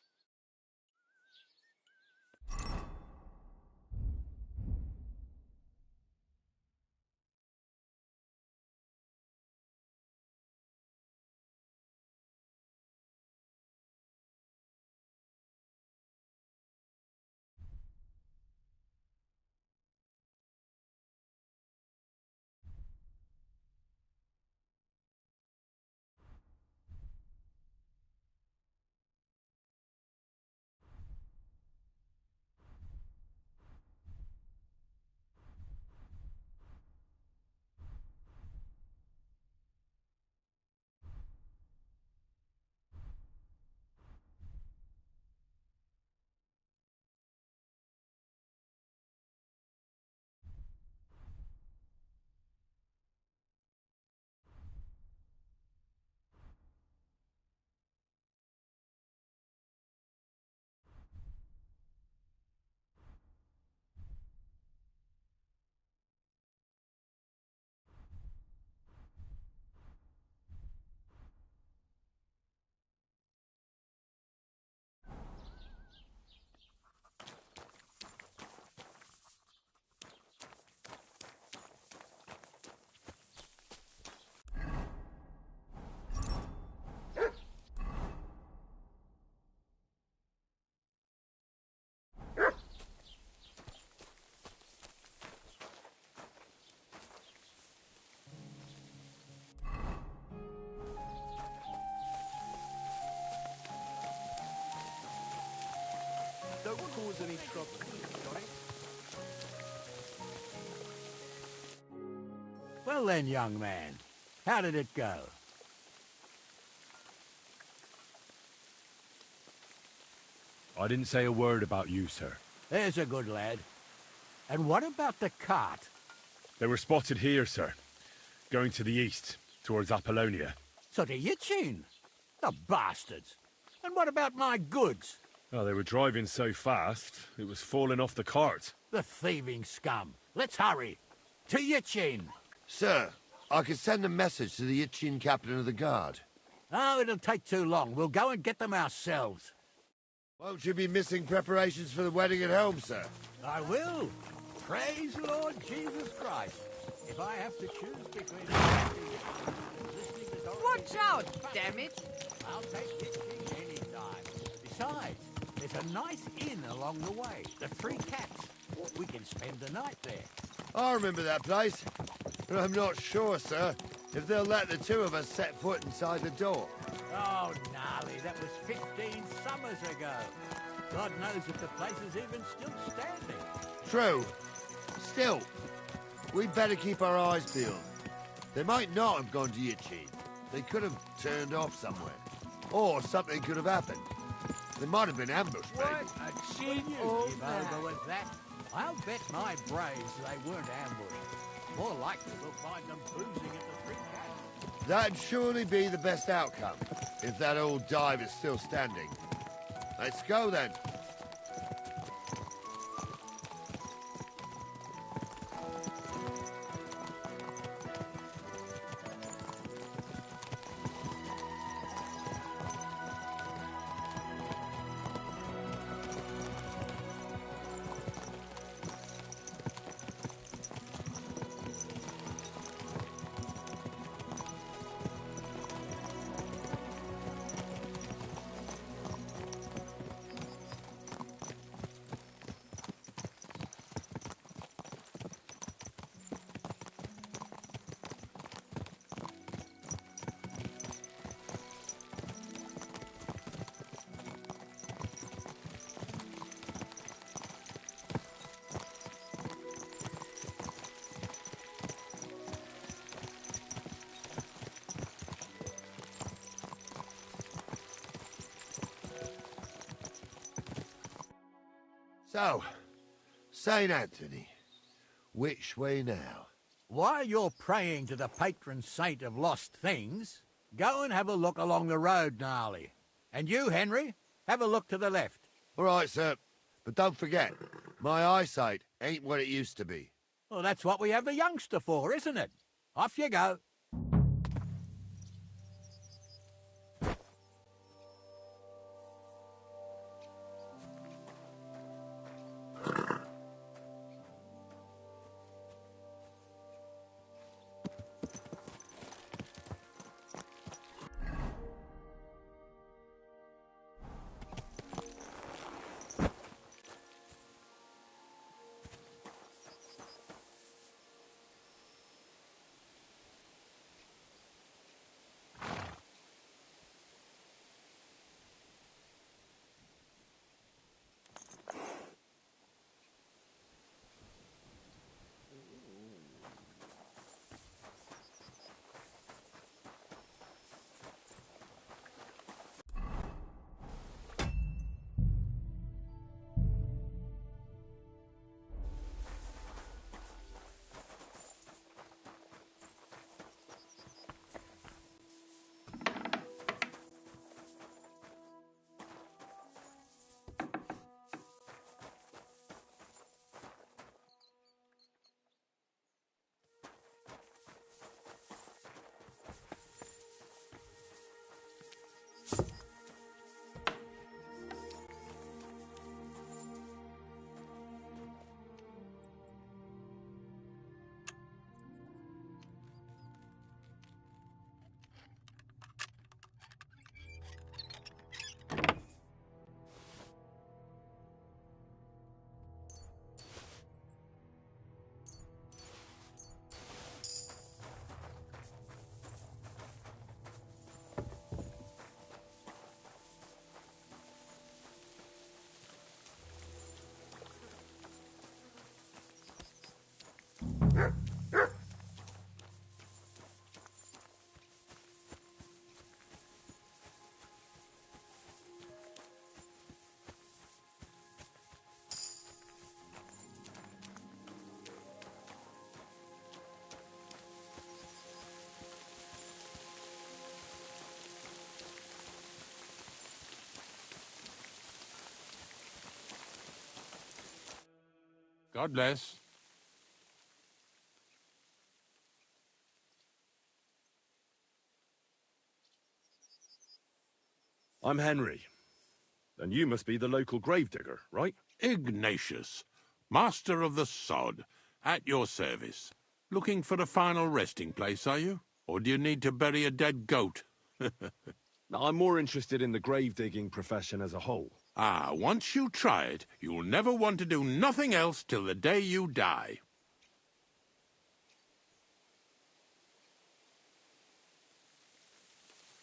Don't cause any trouble. Got it? Well then, young man, how did it go? I didn't say a word about you, sir. There's a good lad. And what about the cart? They were spotted here, sir. Going to the east, towards Apollonia. So to Yitchin? The bastards! And what about my goods? Oh, they were driving so fast, it was falling off the cart. The thieving scum. Let's hurry. To Yitchin! Sir, I could send a message to the Itchin captain of the guard. Oh, it'll take too long. We'll go and get them ourselves. Won't you be missing preparations for the wedding at home, sir? I will. Praise Lord Jesus Christ. If I have to choose between... Watch out, damn it! I'll take Yitchin any time. Besides, there's a nice inn along the way. The Three Cats. We can spend the night there. I remember that place. But I'm not sure, sir, if they'll let the two of us set foot inside the door. Oh, gnarly, that was 15 summers ago. God knows if the place is even still standing. True. Still, we'd better keep our eyes peeled. They might not have gone to Yitchin. They could have turned off somewhere. Or something could have happened. They might have been ambushed, maybe. What a cheap old over with that. I'll bet my brains they weren't ambushed. More likely we'll find them boozing at the Three Cats. That'd surely be the best outcome, if that old dive is still standing. Let's go, then. So, St. Anthony, which way now? While you're praying to the patron saint of lost things, go and have a look along the road, Gnarly. And you, Henry, have a look to the left. All right, sir. But don't forget, my eyesight ain't what it used to be. Well, that's what we have the youngster for, isn't it? Off you go. God bless. I'm Henry. And you must be the local gravedigger, right? Ignatius, master of the sod, at your service. Looking for a final resting place, are you? Or do you need to bury a dead goat? I'm more interested in the grave-digging profession as a whole. Ah, once you try it, you'll never want to do nothing else till the day you die.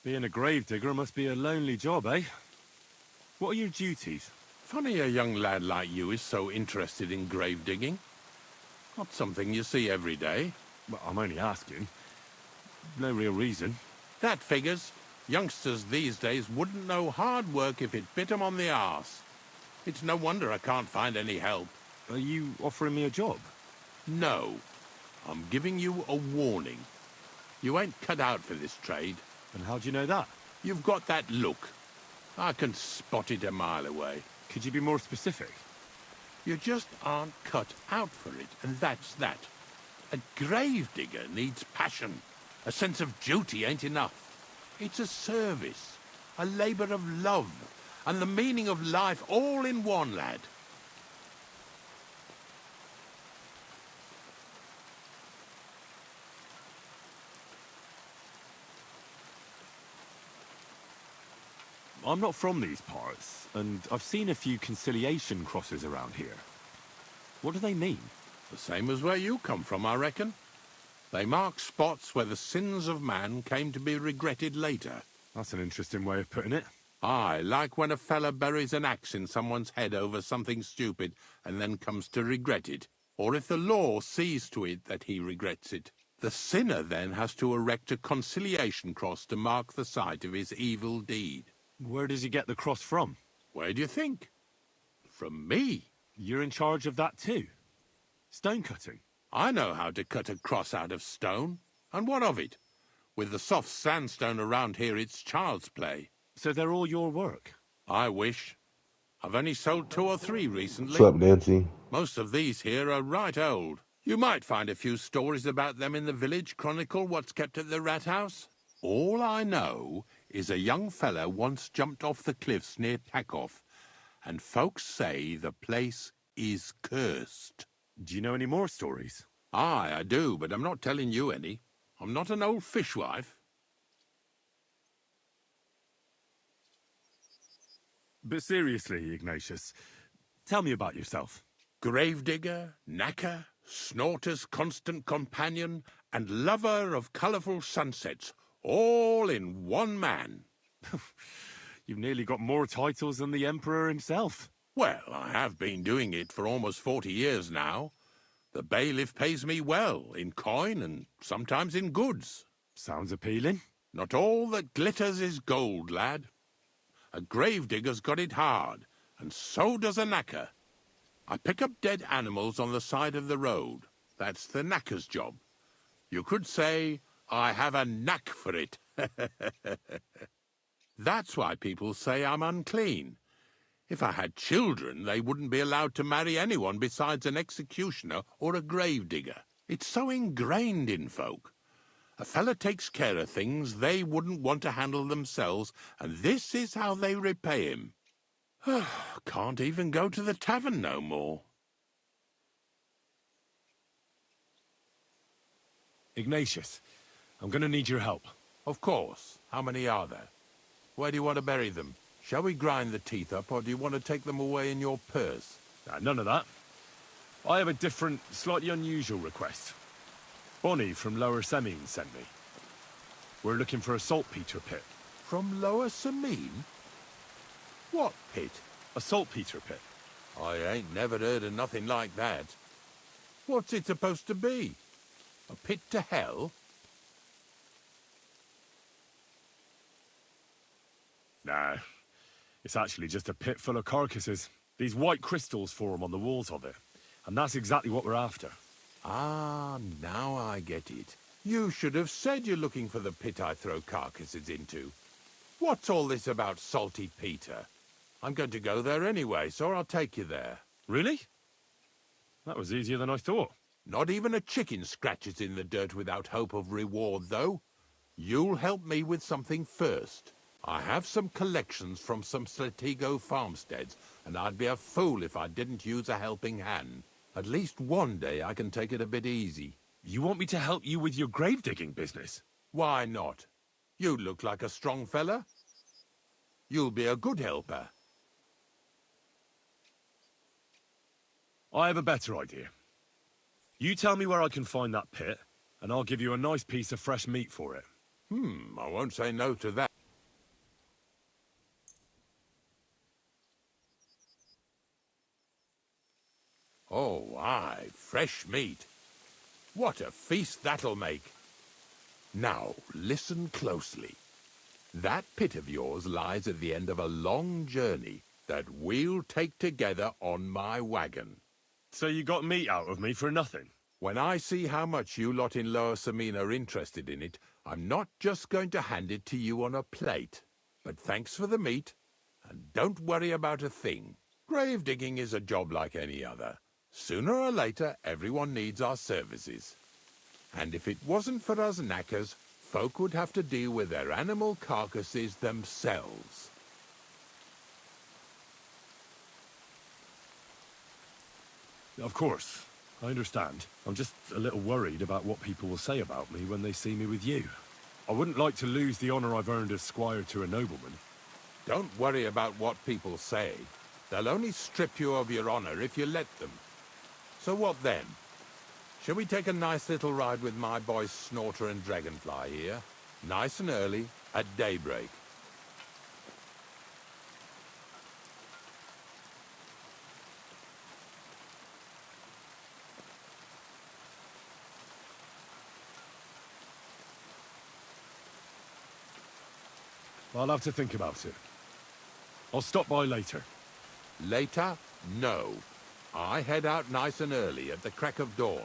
Being a gravedigger must be a lonely job, eh? What are your duties? Funny a young lad like you is so interested in grave digging. Not something you see every day. Well, I'm only asking. No real reason. That figures. Youngsters these days wouldn't know hard work if it bit 'em on the arse. It's no wonder I can't find any help. Are you offering me a job? No. I'm giving you a warning. You ain't cut out for this trade. And how do you know that? You've got that look. I can spot it a mile away. Could you be more specific? You just aren't cut out for it, and that's that. A gravedigger needs passion. A sense of duty ain't enough. It's a service, a labour of love, and the meaning of life all in one, lad. I'm not from these parts, and I've seen a few conciliation crosses around here. What do they mean? The same as where you come from, I reckon. They mark spots where the sins of man came to be regretted later. That's an interesting way of putting it. Aye, like when a fella buries an axe in someone's head over something stupid and then comes to regret it. Or if the law sees to it that he regrets it. The sinner then has to erect a conciliation cross to mark the site of his evil deed. Where does he get the cross from? Where do you think? From me. You're in charge of that too? Stone cutting? I know how to cut a cross out of stone. And what of it? With the soft sandstone around here, it's child's play. So they're all your work? I wish. I've only sold 2 or 3 recently. What's up, Nancy? Most of these here are right old. You might find a few stories about them in the village chronicle what's kept at the rat house. All I know is a young fella once jumped off the cliffs near Takoff, and folks say the place is cursed. Do you know any more stories? Aye, I do, but I'm not telling you any. I'm not an old fishwife. But seriously, Ignatius, tell me about yourself. Gravedigger, knacker, snorter's constant companion, and lover of colourful sunsets, all in one man. You've nearly got more titles than the Emperor himself. Well, I have been doing it for almost 40 years now. The bailiff pays me well, in coin and sometimes in goods. Sounds appealing. Not all that glitters is gold, lad. A gravedigger's got it hard, and so does a knacker. I pick up dead animals on the side of the road. That's the knacker's job. You could say I have a knack for it. That's why people say I'm unclean. If I had children, they wouldn't be allowed to marry anyone besides an executioner or a gravedigger. It's so ingrained in folk. A fella takes care of things they wouldn't want to handle themselves, and this is how they repay him. Can't even go to the tavern no more. Ignatius, I'm going to need your help. Of course. How many are there? Where do you want to bury them? Shall we grind the teeth up, or do you want to take them away in your purse? None of that. I have a different, slightly unusual request. Bonnie from Lower Semine sent me. We're looking for a saltpeter pit. From Lower Semine? What pit? A saltpeter pit. I ain't never heard of nothing like that. What's it supposed to be? A pit to hell? Nah, it's actually just a pit full of carcasses. These white crystals form on the walls of it. And that's exactly what we're after. Ah, now I get it. You should have said you're looking for the pit I throw carcasses into. What's all this about Salty Peter? I'm going to go there anyway, so I'll take you there. Really? That was easier than I thought. Not even a chicken scratches in the dirt without hope of reward, though. You'll help me with something first. I have some collections from some Slatigo farmsteads, and I'd be a fool if I didn't use a helping hand. At least one day I can take it a bit easy. You want me to help you with your grave-digging business? Why not? You look like a strong fella. You'll be a good helper. I have a better idea. You tell me where I can find that pit, and I'll give you a nice piece of fresh meat for it. I won't say no to that. Oh, aye, fresh meat. What a feast that'll make. Now, listen closely. That pit of yours lies at the end of a long journey that we'll take together on my wagon. So you got meat out of me for nothing? When I see how much you lot in Lower Samine are interested in it, I'm not just going to hand it to you on a plate. But thanks for the meat, and don't worry about a thing. Grave digging is a job like any other. Sooner or later, everyone needs our services. And if it wasn't for us knackers, folk would have to deal with their animal carcasses themselves. Of course, I understand. I'm just a little worried about what people will say about me when they see me with you. I wouldn't like to lose the honor I've earned as squire to a nobleman. Don't worry about what people say. They'll only strip you of your honor if you let them. So what then? Shall we take a nice little ride with my boys Snorter and Dragonfly here? Nice and early, at daybreak. I'll have to think about it. I'll stop by later. Later? No. I head out nice and early at the crack of dawn,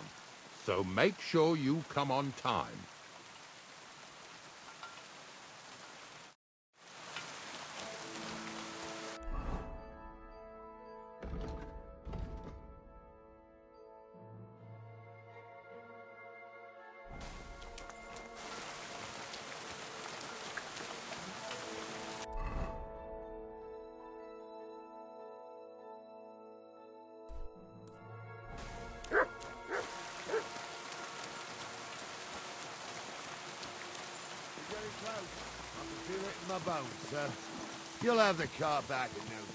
so make sure you come on time. Feel it in my bones, sir. You'll have the car back in no time.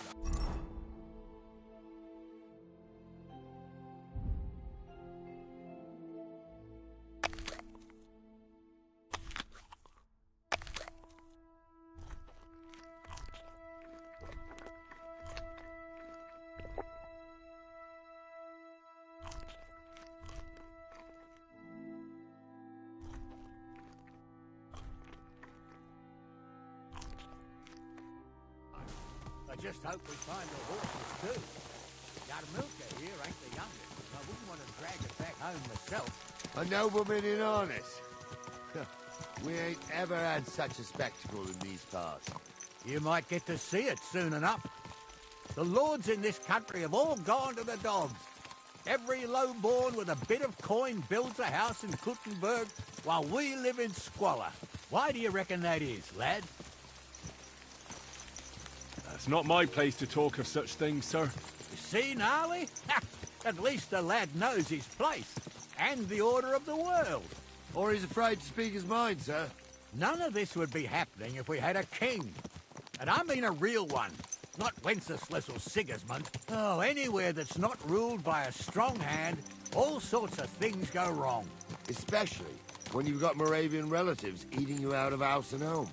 I just hope we find the horses too. Yarmilka here ain't the youngest, and I wouldn't want to drag it back home myself. A nobleman in harness. We ain't ever had such a spectacle in these parts. You might get to see it soon enough. The lords in this country have all gone to the dogs. Every low-born with a bit of coin builds a house in Kuttenberg while we live in squalor. Why do you reckon that is, lad? It's not my place to talk of such things, sir. You see, Gnarly? At least the lad knows his place and the order of the world. Or he's afraid to speak his mind, sir. None of this would be happening if we had a king. And I mean a real one, not Wenceslas or Sigismund. Oh, anywhere that's not ruled by a strong hand, all sorts of things go wrong. Especially when you've got Moravian relatives eating you out of house and home.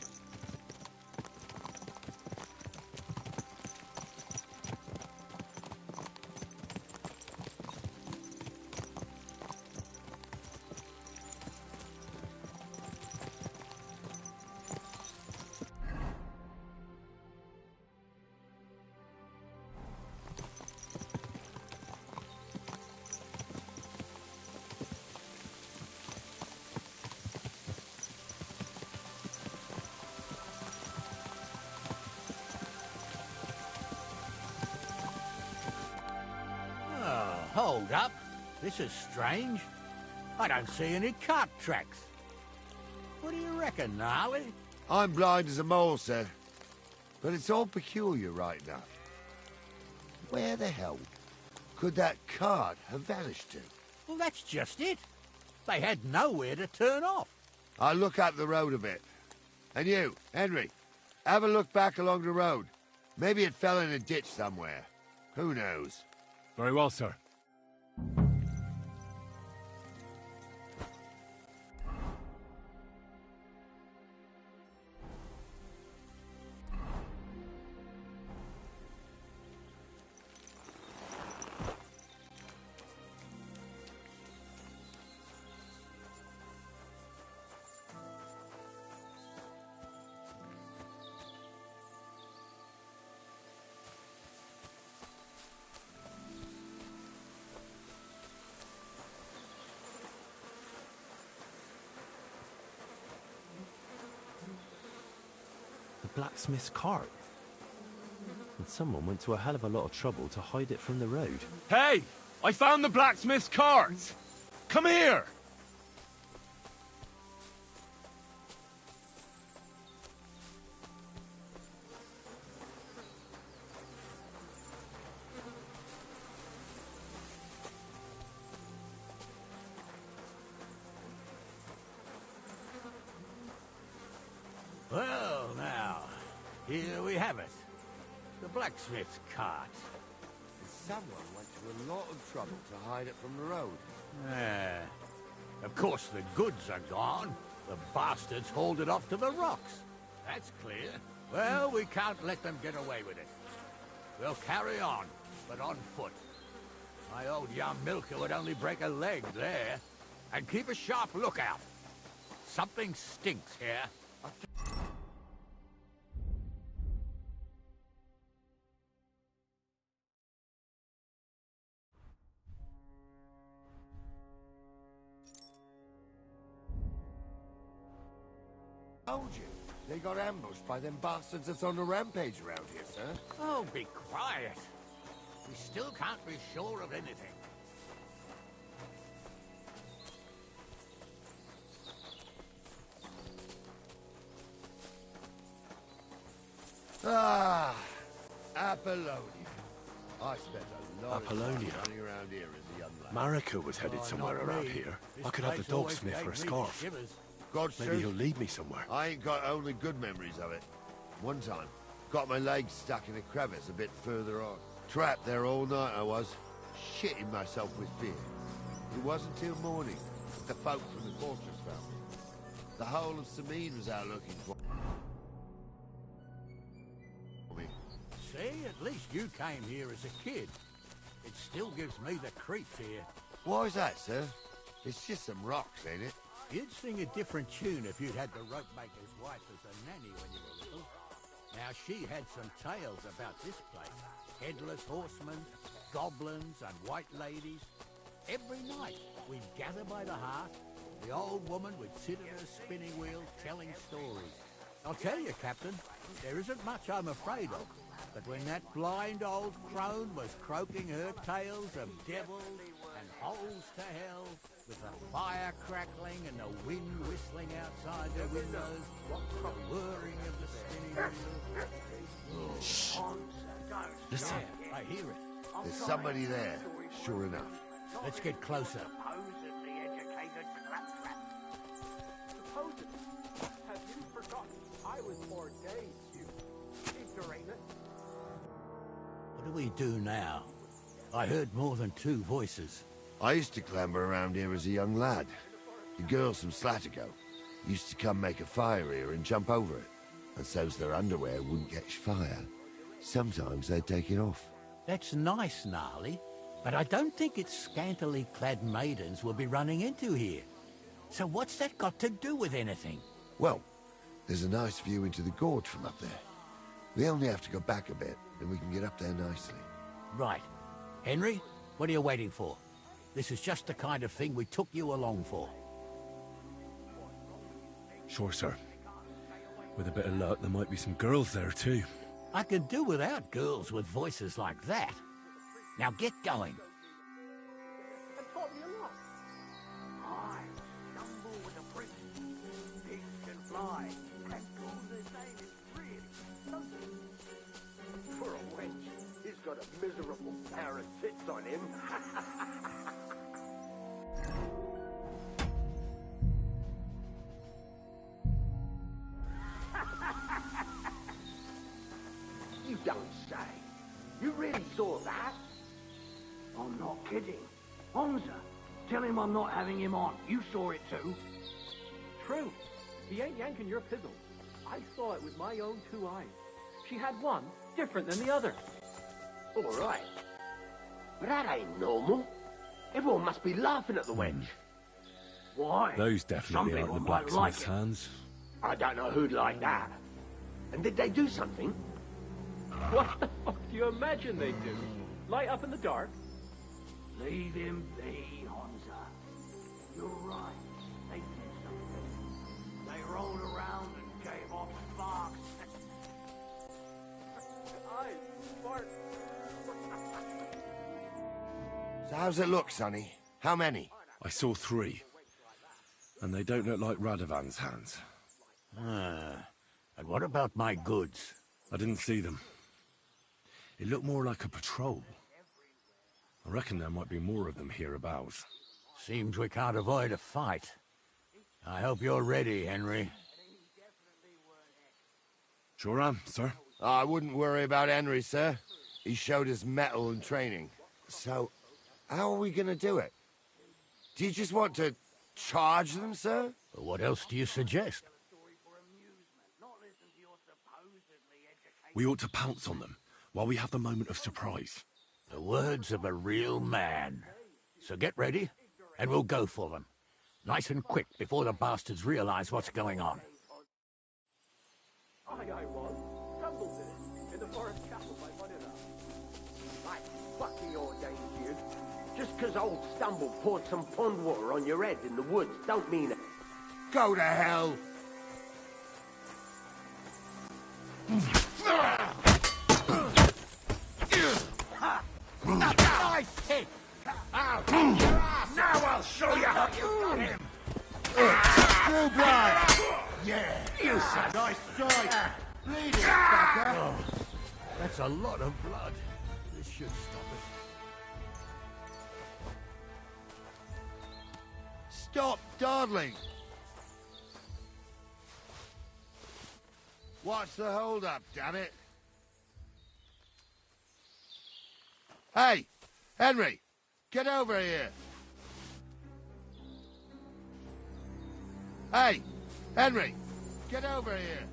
hold up. This is strange. I don't see any cart tracks. What do you reckon, Gnarly? I'm blind as a mole, sir. But it's all peculiar right enough. Where the hell could that cart have vanished to? Well, that's just it. They had nowhere to turn off. I'll look up the road a bit. And you, Henry, have a look back along the road. Maybe it fell in a ditch somewhere. Who knows? Very well, sir. Blacksmith's cart. And someone went to a hell of a lot of trouble to hide it from the road. Hey! I found the blacksmith's cart! Come here! Well, now, here we have it. The blacksmith's cart. Someone went to a lot of trouble to hide it from the road. Of course, the goods are gone. The bastards hauled it off to the rocks. That's clear. Well, we can't let them get away with it. We'll carry on, but on foot. My old young milker would only break a leg there. And keep a sharp lookout. Something stinks here. Told you. They got ambushed by them bastards that's on a rampage around here, sir. Oh, be quiet. We still can't be sure of anything. Ah, Apollonia. I spent a lot Apollonia? of time running around here as a young lad. Marika was headed somewhere around here. I could have the dogsmith for a scarf. God's Maybe truth, he'll lead me somewhere. I ain't got only good memories of it. One time, got my leg stuck in a crevice a bit further on. Trapped there all night I was, shitting myself with fear. It wasn't till morning that the folk from the fortress found me. The whole of Sameen was out looking for me. See, at least you came here as a kid. It still gives me the creeps here. Why is that, sir? It's just some rocks, ain't it? You'd sing a different tune if you'd had the ropemaker's wife as a nanny when you were little. Now, she had some tales about this place. Headless horsemen, goblins, and white ladies. Every night, we'd gather by the hearth. The old woman would sit at her spinning wheel telling stories. I'll tell you, Captain, there isn't much I'm afraid of. But when that blind old crone was croaking her tales of devils and holes to hell, with the fire crackling and the wind whistling outside the windows, the whirring of the spinning wheel. Shh. Listen. Yeah, I hear it. There's somebody there, sure enough. Let's get closer. Supposedly educated claptrap. Supposedly? Have you forgotten? I was ordained, you ignoramus. What do we do now? I heard more than two voices. I used to clamber around here as a young lad. The girls from Slatigo used to come make a fire here and jump over it. And so's their underwear wouldn't catch fire, sometimes they'd take it off. That's nice, Gnarly, but I don't think it's scantily clad maidens we'll be running into here. So what's that got to do with anything? Well, there's a nice view into the gorge from up there. We only have to go back a bit, and we can get up there nicely. Right. Henry, what are you waiting for? This is just the kind of thing we took you along for. Sure, sir. With a bit of luck, there might be some girls there, too. I could do without girls with voices like that. Now get going. Aye, and all the same, it's really something. For a wench, he's got a miserable pair of tits on him. You don't say. You really saw that? I'm not kidding. Hamza, tell him I'm not having him on. You saw it too. True. He ain't yanking your pizzle. I saw it with my own 2 eyes. She had one different than the other. All right. But that ain't normal. Everyone must be laughing at the wench. Why? Those Some definitely aren't people the might like blacksmith's it. hands. I don't know who'd like that. And did they do something? What the fuck do you imagine they do? Light up in the dark? Leave him be, Hamza. You're right. They did something. They rolled around and gave off sparks. Eyes, smart. So how's it look, Sonny? How many? I saw 3. And they don't look like Radovan's hands. And what about my goods? I didn't see them. It looked more like a patrol. I reckon there might be more of them hereabouts. Seems we can't avoid a fight. I hope you're ready, Henry. Sure am, sir. I wouldn't worry about Henry, sir. He showed his mettle and training. So, how are we gonna do it? Do you just want to charge them, sir? What else do you suggest? We ought to pounce on them while we have the moment of surprise. The words of a real man. So get ready, and we'll go for them. Nice and quick before the bastards realize what's going on. I was. Tumbled in it. In the forest chapel by Bonilla. Like fucking ordained you. Just 'cause old Stumble poured some pond water on your head in the woods don't mean it. Go to hell! Nice hit! Now I'll show you how you got him! True blood! Yeah! You son! Nice strike! Bleed it, fucker! Oh, that's a lot of blood. This should stop us. Stop dawdling! What's the hold-up, damn it? Hey! Henry! Get over here! Hey! Henry! Get over here!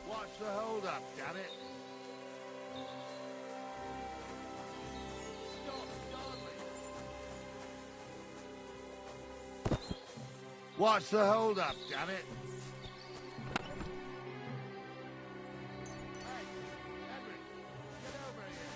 What's the hold-up, damn it? Stop dawdling! What's the hold-up, damn it? Hey, Henry, get over here!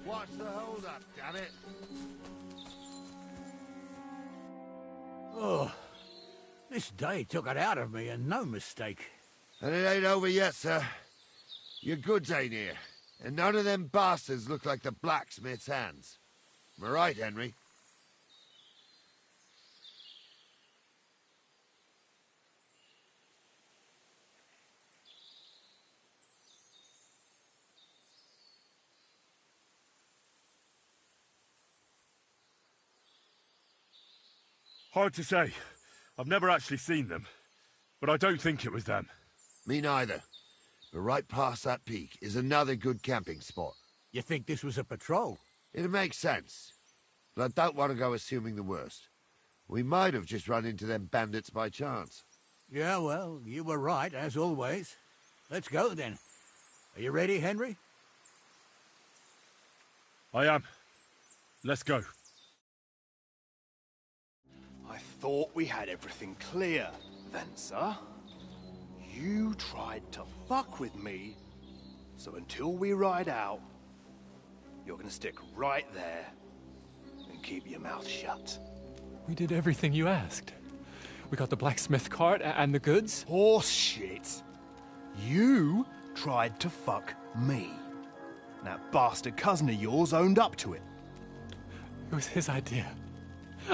What's the hold-up, damn it? Oh, this day took it out of me, and no mistake. And it ain't over yet, sir. Your goods ain't here. And none of them bastards look like the blacksmith's hands. Am I right, Henry? Hard to say. I've never actually seen them. But I don't think it was them. Me neither. But right past that peak is another good camping spot. You think this was a patrol? It makes sense. But I don't want to go assuming the worst. We might have just run into them bandits by chance. Yeah, well, you were right, as always. Let's go, then. Are you ready, Henry? I am. Let's go. I thought we had everything clear, Venser. You tried to fuck with me, so until we ride out, you're gonna stick right there and keep your mouth shut. We did everything you asked. We got the blacksmith cart and the goods. Horse shit. You tried to fuck me. That bastard cousin of yours owned up to it. It was his idea.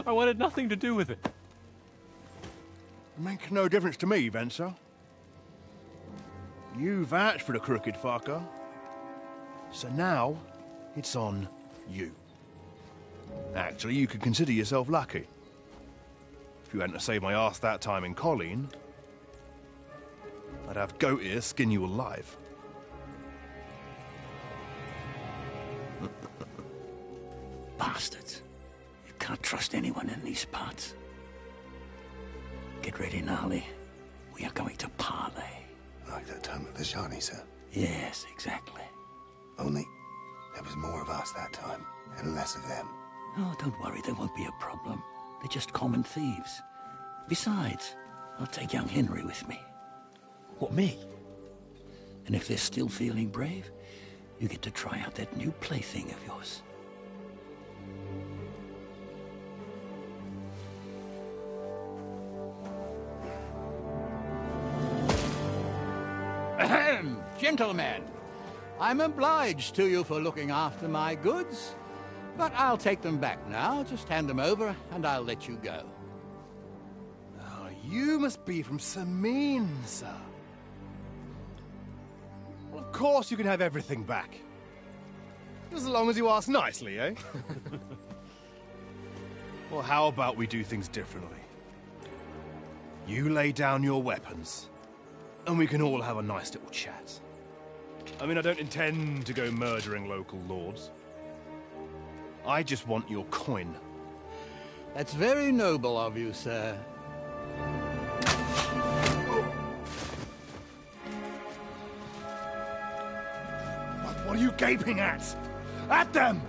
I wanted nothing to do with it. Make no difference to me, Venser. You vouched for the crooked fucker. So now, it's on you. Actually, you could consider yourself lucky. If you hadn't saved my ass that time in Colleen, I'd have goat ear skin you alive. Bastards. You can't trust anyone in these parts. Get ready, Gnarly. We are going to parley. Like that time at the Shani, sir? Yes, exactly. Only there was more of us that time, and less of them. Oh, don't worry, there won't be a problem. They're just common thieves. Besides, I'll take young Henry with me. What, me? And if they're still feeling brave, you get to try out that new plaything of yours. Ahem, gentlemen. I'm obliged to you for looking after my goods, but I'll take them back now. Just hand them over, and I'll let you go. Oh, you must be from Samin, sir. Well, of course you can have everything back. Just as long as you ask nicely, eh? Well, how about we do things differently? You lay down your weapons, and we can all have a nice little chat. I mean, I don't intend to go murdering local lords. I just want your coin. That's very noble of you, sir. What are you gaping at? At them!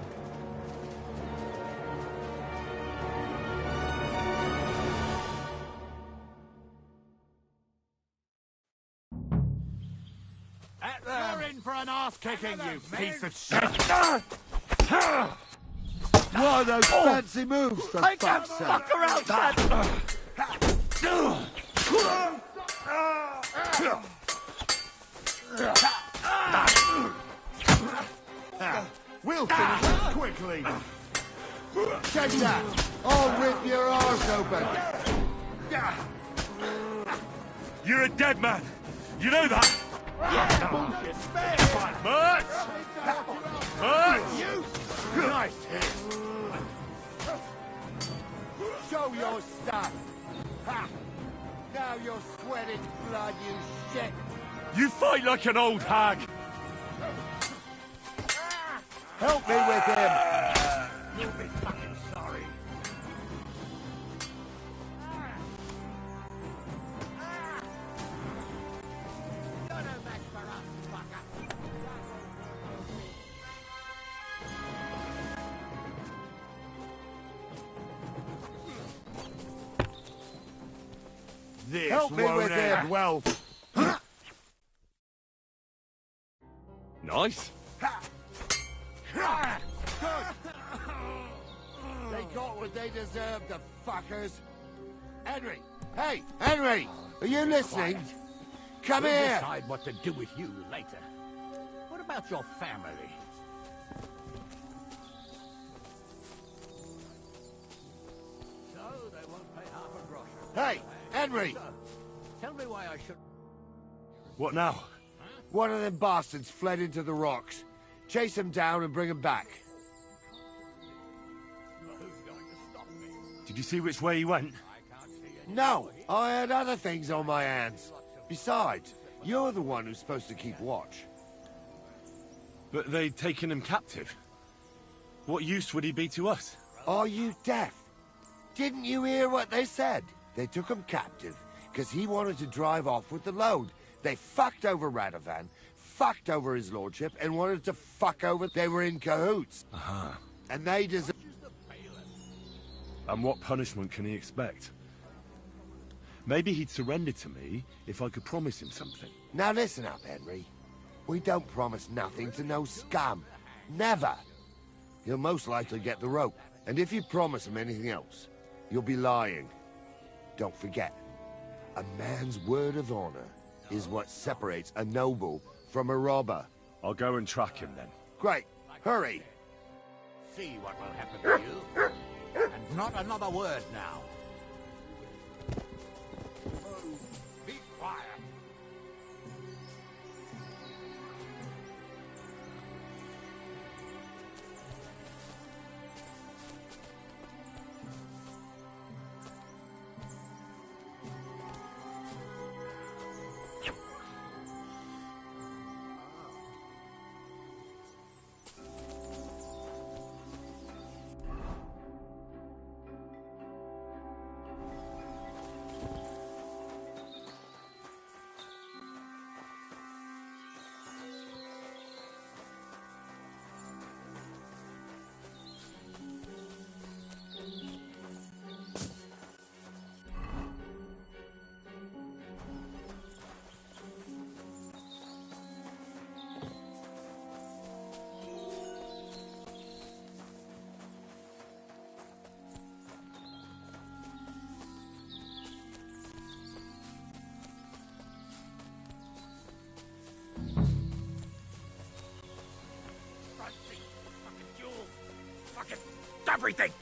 You're in for an ass-kicking, you piece of shit! What are those fancy moves, for I fuck's can't sake? fuck around, We'll finish this quickly. Take that. I'll rip your arse open. You're a dead man. You know that? Bullshit. Merch! Nice hit. Show your stuff. Ha! Now you're sweating blood, you shit. You fight like an old hag. Help me with him. You'll be fucking sorry. This Help me won't with end him. well. Nice. They got what they deserved, the fuckers. Henry! Hey, Henry! Are you listening? Come We'll here! decide what to do with you later. What about your family? So they won't pay half a groschen. Hey, Henry! Tell me why I should... What now? One of them bastards fled into the rocks. Chase him down and bring him back. Did you see which way he went? No, I had other things on my hands. Besides, You're the one who's supposed to keep watch. But they'd taken him captive. What use would he be to us? Are you deaf? Didn't you hear what they said? They took him captive because he wanted to drive off with the load. They fucked over Radovan, fucked over his lordship, and wanted to fuck over... They were in cahoots. Uh-huh. And they deserve... And what punishment can he expect? Maybe he'd surrender to me if I could promise him something. Now listen up, Henry. We don't promise nothing to no scum. Never. He'll most likely get the rope. And if you promise him anything else, you'll be lying. Don't forget, a man's word of honor is what separates a noble from a robber. I'll go and track him then. Great. Hurry. See what will happen to you. And not another word now. Be quiet. Everything!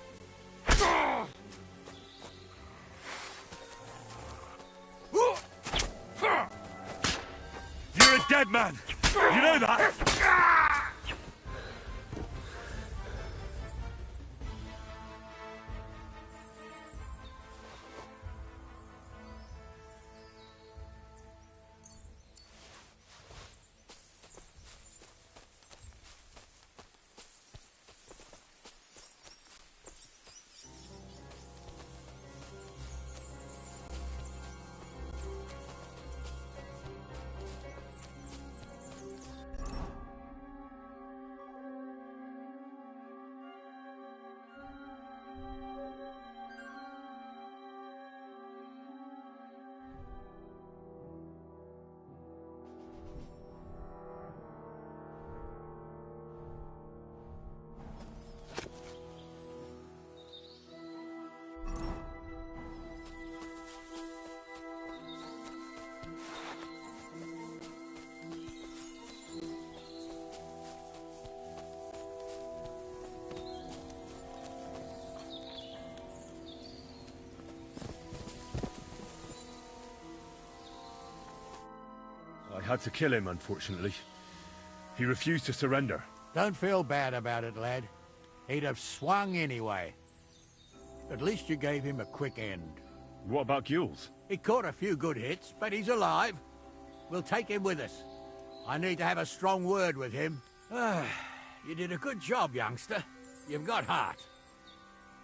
You're a dead man! You know that? I had to kill him, unfortunately. He refused to surrender. Don't feel bad about it, lad. He'd have swung anyway. At least you gave him a quick end. What about Gules? He caught a few good hits, but he's alive. We'll take him with us. I need to have a strong word with him. You did a good job, youngster. You've got heart.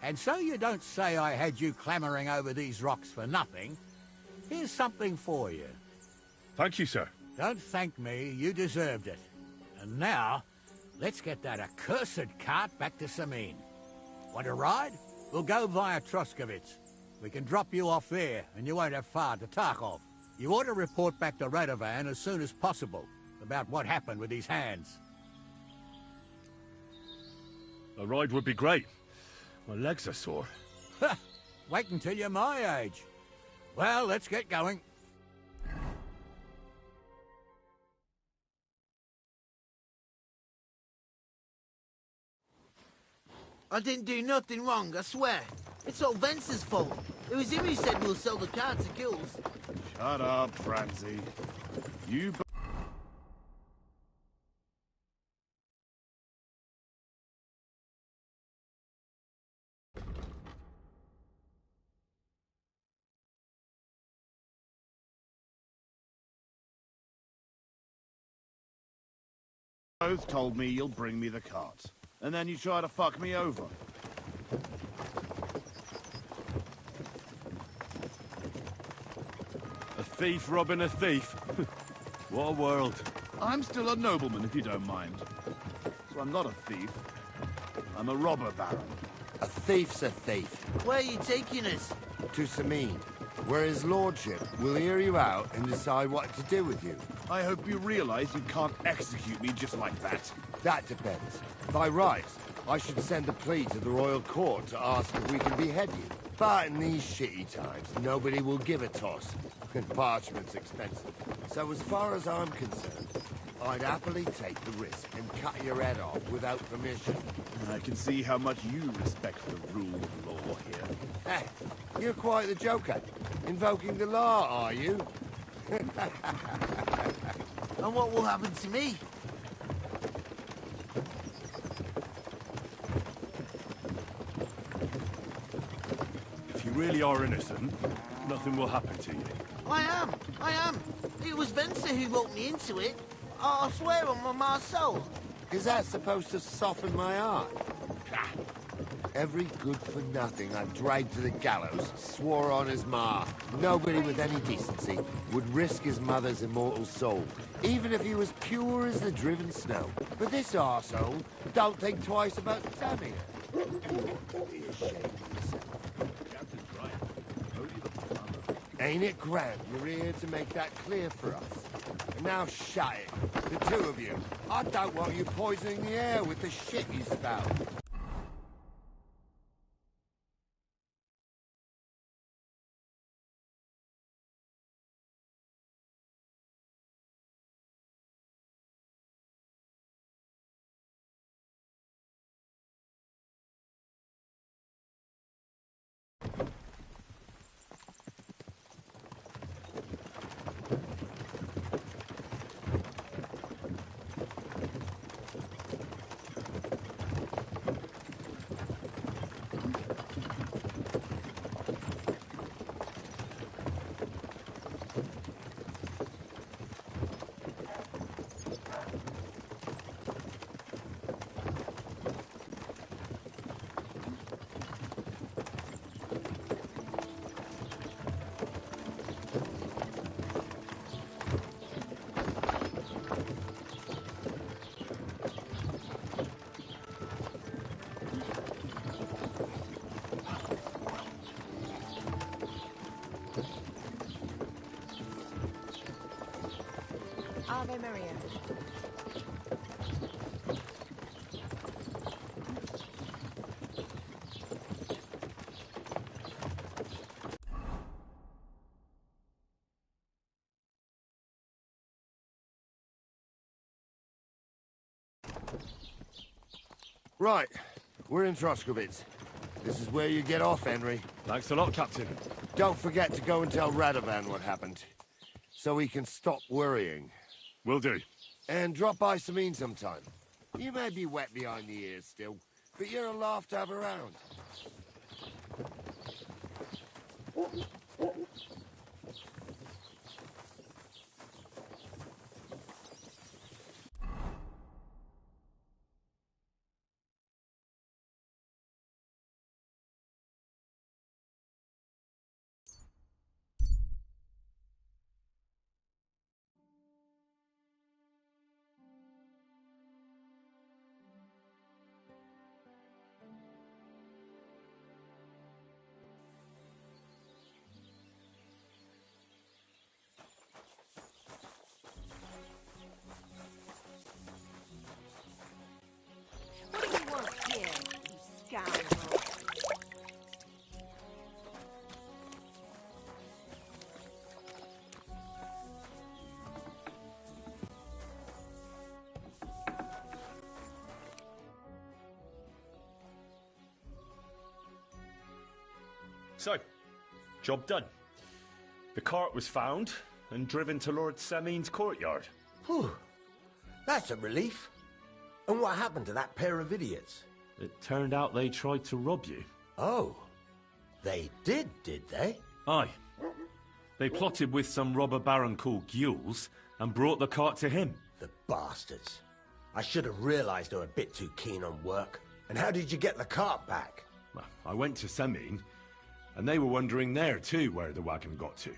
And so you don't say I had you clambering over these rocks for nothing. Here's something for you. Thank you, sir. Don't thank me, you deserved it. And now, let's get that accursed cart back to Samin. Want to ride? We'll go via Troskovitz. We can drop you off there, and you won't have far to Tarkov. You ought to report back to Radovan as soon as possible about what happened with these hands. A ride would be great. My legs are sore. Wait until you're my age. Well, let's get going. I didn't do nothing wrong, I swear. It's all Vance's fault. It was him who said we'll sell the car to Gills. Shut up, Francie. You... Both told me you'll bring me the cart, and then you try to fuck me over. A thief robbing a thief. What a world. I'm still a nobleman, if you don't mind. So I'm not a thief. I'm a robber baron. A thief's a thief. Where are you taking us? To Sameen, where his lordship will hear you out and decide what to do with you. I hope you realize you can't execute me just like that. That depends. By rights, I should send a plea to the royal court to ask if we can behead you. But in these shitty times, nobody will give a toss. And parchment's expensive. So as far as I'm concerned, I'd happily take the risk and cut your head off without permission. I can see how much you respect the rule of law here. You're quite the joker. Invoking the law, are you? And what will happen to me? If you really are innocent, nothing will happen to you. I am. It was Venser who roped me into it. I swear on my ma's soul. Is that supposed to soften my heart? Every good-for-nothing I've dragged to the gallows swore on his ma. Nobody with any decency would risk his mother's immortal soul, even if he was pure as the driven snow. But this arsehole don't think twice about stabbing her. Ain't it grand you're here to make that clear for us? And now shut it, the two of you. I don't want you poisoning the air with the shit you spout. Ave Maria. Right, we're in Troskovitz. This is where you get off, Henry. Thanks a lot, Captain. Don't forget to go and tell Radovan what happened, so he can stop worrying. Will do. And drop by Sameen sometime. You may be wet behind the ears still, but you're a laugh to have around. What do you want here, you scoundrel? So, job done. The cart was found and driven to Lord Sameen's courtyard. Whew. That's a relief. And what happened to that pair of idiots? It turned out they tried to rob you. Oh. They did they? Aye. They plotted with some robber baron called Gules and brought the cart to him. The bastards. I should have realized they were a bit too keen on work. And how did you get the cart back? Well, I went to Semine, and they were wondering there too where the wagon got to.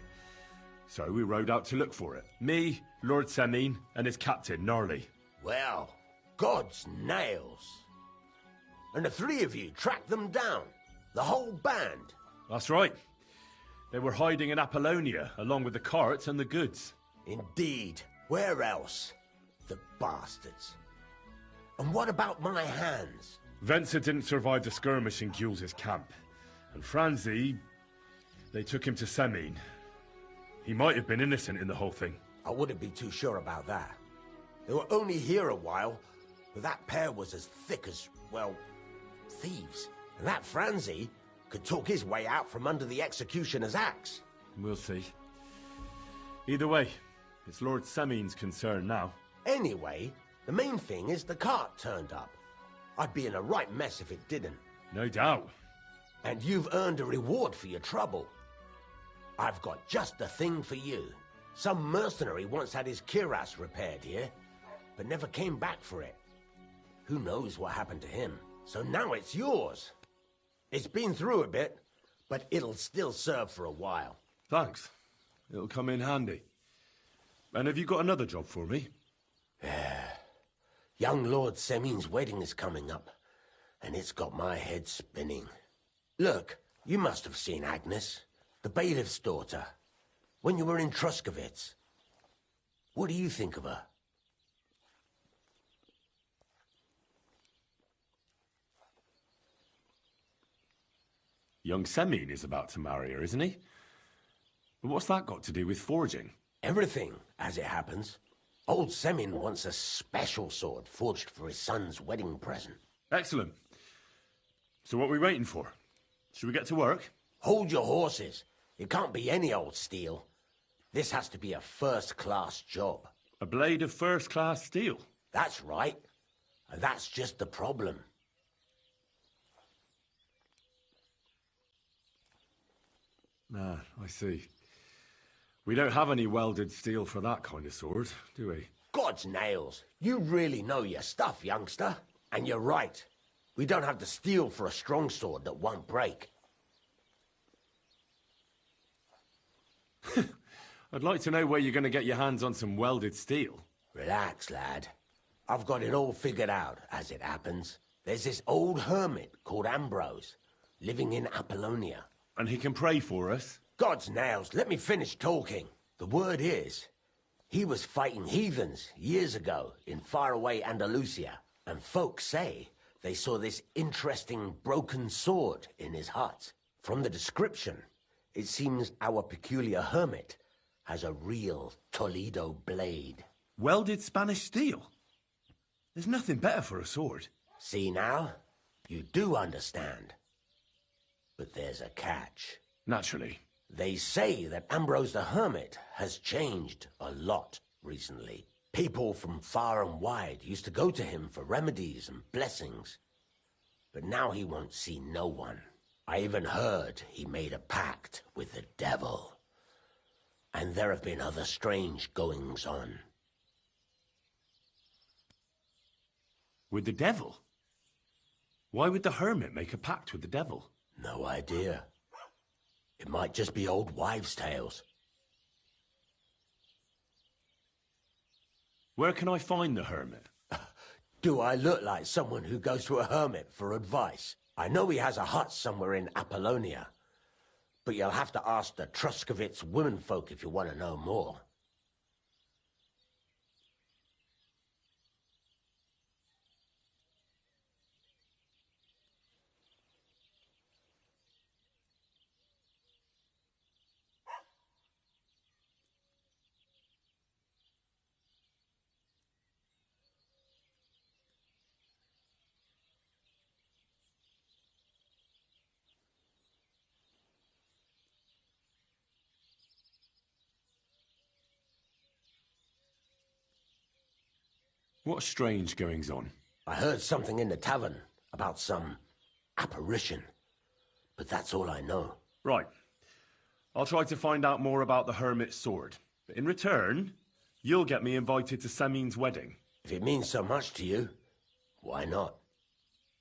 So we rode out to look for it. Me, Lord Semine, and his captain, Gnarly. Well, God's nails. And the three of you tracked them down? The whole band? That's right. They were hiding in Apollonia, along with the carts and the goods. Indeed. Where else? The bastards. And what about my hands? Venser didn't survive the skirmish in Gules' camp. And Franzi, they took him to Semine. He might have been innocent in the whole thing. I wouldn't be too sure about that. They were only here a while, but that pair was as thick as, well, thieves. And that Franzi could talk his way out from under the executioner's axe. We'll see. Either way, it's Lord Semine's concern now. Anyway, the main thing is the cart turned up. I'd be in a right mess if it didn't. No doubt. And you've earned a reward for your trouble. I've got just the thing for you. Some mercenary once had his cuirass repaired here, but never came back for it. Who knows what happened to him? So now it's yours. It's been through a bit, but it'll still serve for a while. Thanks. It'll come in handy. And have you got another job for me? Young Lord Semine's wedding is coming up, and it's got my head spinning. Look, you must have seen Agnes, the bailiff's daughter, when you were in Truskovitz. What do you think of her? Young Semine is about to marry her, isn't he? But what's that got to do with forging? Everything, as it happens. Old Semine wants a special sword forged for his son's wedding present. Excellent. So what are we waiting for? Should we get to work? Hold your horses. It can't be any old steel. This has to be a first-class job. A blade of first-class steel? That's right. And that's just the problem. Ah, I see. We don't have any welded steel for that kind of sword, do we? God's nails. You really know your stuff, youngster. And you're right. We don't have the steel for a strong sword that won't break. I'd like to know where you're going to get your hands on some welded steel. Relax, lad. I've got it all figured out, as it happens. There's this old hermit called Ambrose, living in Apollonia. And he can pray for us? God's nails, let me finish talking. The word is, he was fighting heathens years ago in faraway Andalusia, and folks say they saw this interesting broken sword in his hut. From the description, it seems our peculiar hermit has a real Toledo blade. Welded Spanish steel? There's nothing better for a sword. See now? You do understand. But there's a catch. Naturally. They say that Ambrose the Hermit has changed a lot recently. People from far and wide used to go to him for remedies and blessings. But now he won't see no one. I even heard he made a pact with the devil. And there have been other strange goings-on. With the devil? Why would the hermit make a pact with the devil? No idea. It might just be old wives' tales. Where can I find the hermit? Do I look like someone who goes to a hermit for advice? I know he has a hut somewhere in Apollonia, but you'll have to ask the Truskovitz womenfolk if you want to know more. What strange goings-on? I heard something in the tavern about some apparition, but that's all I know. Right. I'll try to find out more about the hermit's sword. But in return, you'll get me invited to Semine's wedding. If it means so much to you, why not?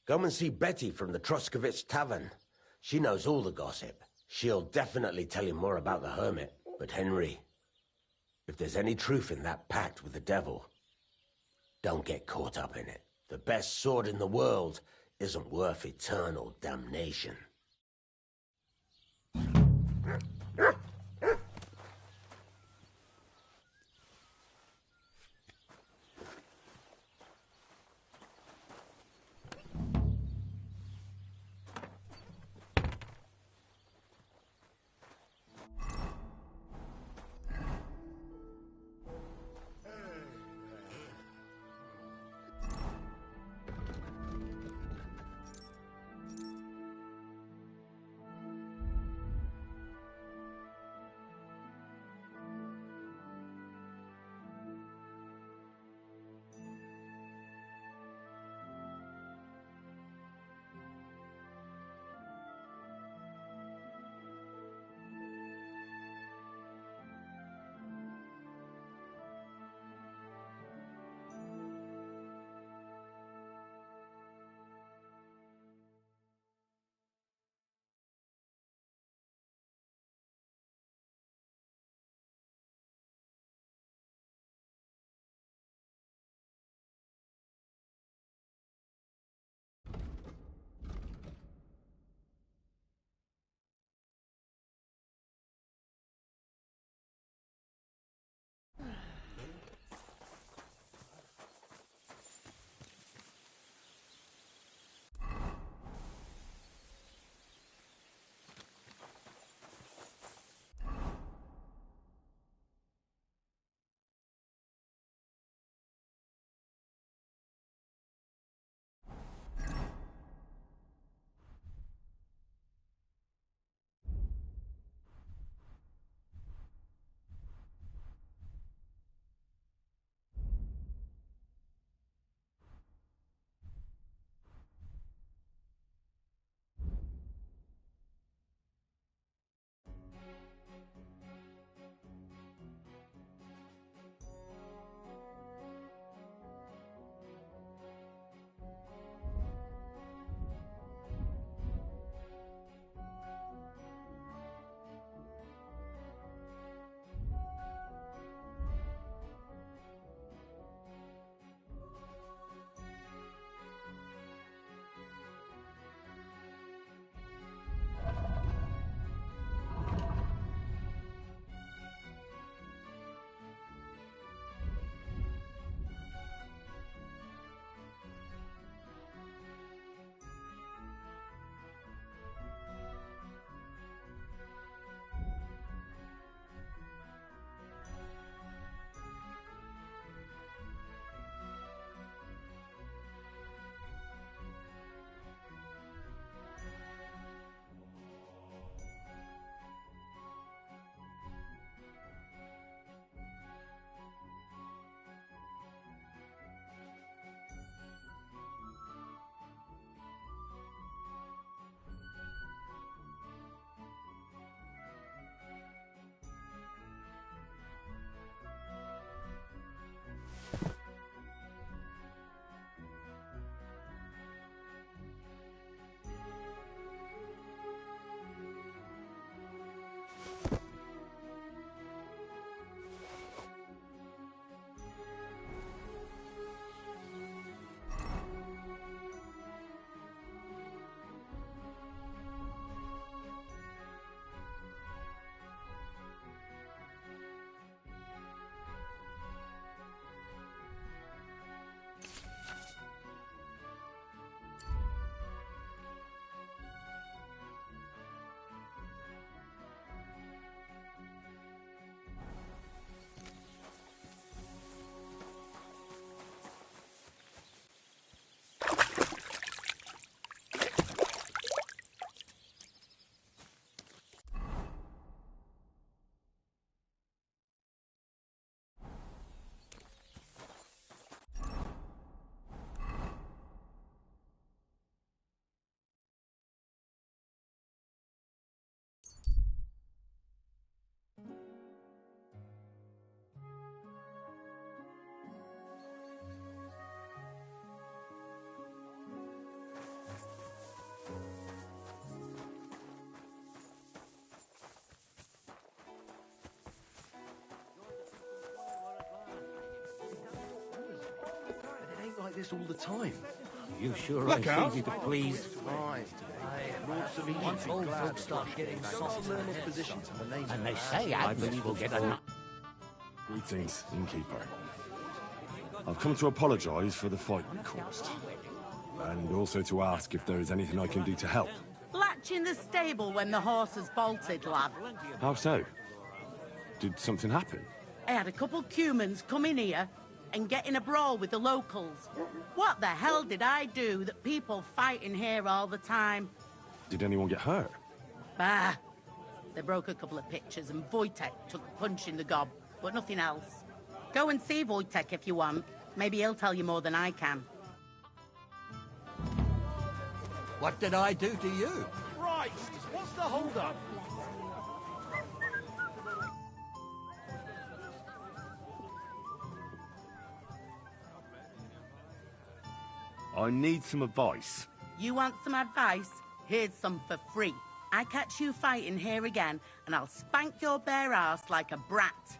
Go and see Betty from the Troskovitz Tavern. She knows all the gossip. She'll definitely tell you more about the hermit. But Henry, if there's any truth in that pact with the devil, don't get caught up in it. The best sword in the world isn't worth eternal damnation. this all the time. You sure Look are out. easy to please. Once old folks start getting soft learned positions in the name And they of say I Agnes believe will get a... Greetings, innkeeper. I've come to apologise for the fight we caused. And also to ask if there is anything I can do to help. Latch in the stable when the horse has bolted, lad. How so? Did something happen? I had a couple cumans come in here and get in a brawl with the locals. What the hell did I do that people fight in here all the time? Did anyone get hurt? Bah! They broke a couple of pictures and Wojtek took a punch in the gob, but nothing else. Go and see Wojtek if you want. Maybe he'll tell you more than I can. What did I do to you? Christ! What's the hold-up? I need some advice. You want some advice? Here's some for free. I catch you fighting here again, and I'll spank your bare ass like a brat.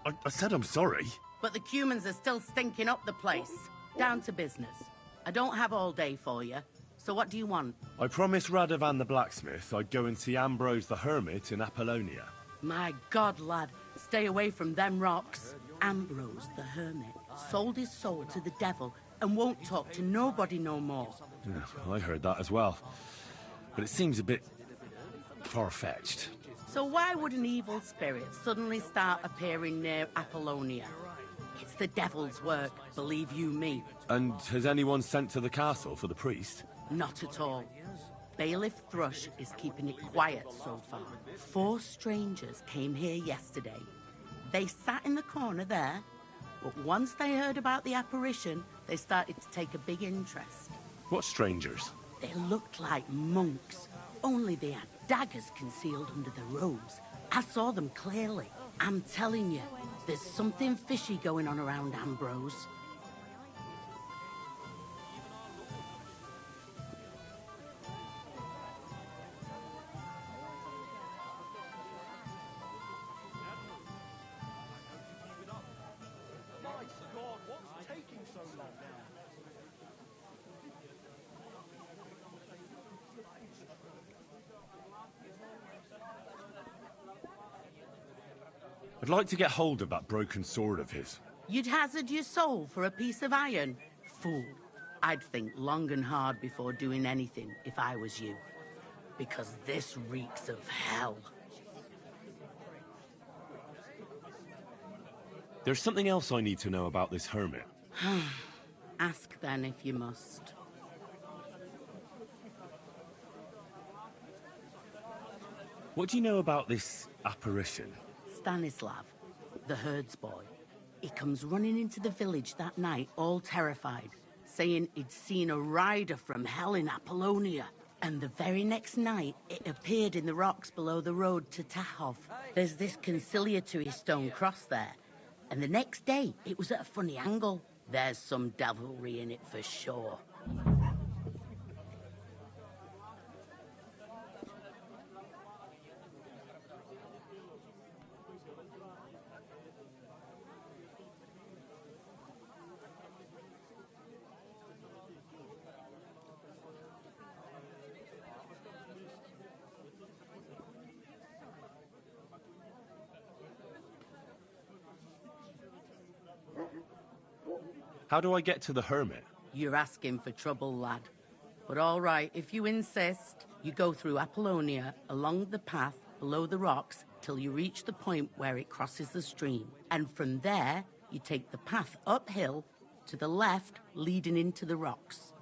I said I'm sorry. But the cumans are still stinking up the place. Down to business. I don't have all day for you, so what do you want? I promised Radovan the blacksmith I'd go and see Ambrose the hermit in Apollonia. My God, lad, stay away from them rocks. Ambrose the hermit sold his soul to the devil and won't talk to nobody no more. Yeah, I heard that as well. But it seems a bit far-fetched. So why would an evil spirit suddenly start appearing near Apollonia? It's the devil's work, believe you me. And has anyone sent to the castle for the priest? Not at all. Bailiff Thrush is keeping it quiet so far. 4 strangers came here yesterday. They sat in the corner there, but once they heard about the apparition, they started to take a big interest. What strangers? They looked like monks, only they had daggers concealed under their robes. I saw them clearly. I'm telling you, there's something fishy going on around Ambrose. I'd like to get hold of that broken sword of his. You'd hazard your soul for a piece of iron? Fool. I'd think long and hard before doing anything if I was you. Because this reeks of hell. There's something else I need to know about this hermit. Ask then if you must. What do you know about this apparition? Stanislav, the herds boy. He comes running into the village that night, all terrified, saying he'd seen a rider from hell in Apollonia. And the very next night, it appeared in the rocks below the road to Tahov. There's this conciliatory stone cross there. And the next day, it was at a funny angle. There's some devilry in it for sure. How do I get to the hermit? You're asking for trouble, lad. But all right, if you insist, you go through Apollonia, along the path, below the rocks, till you reach the point where it crosses the stream. And from there, you take the path uphill, to the left, leading into the rocks.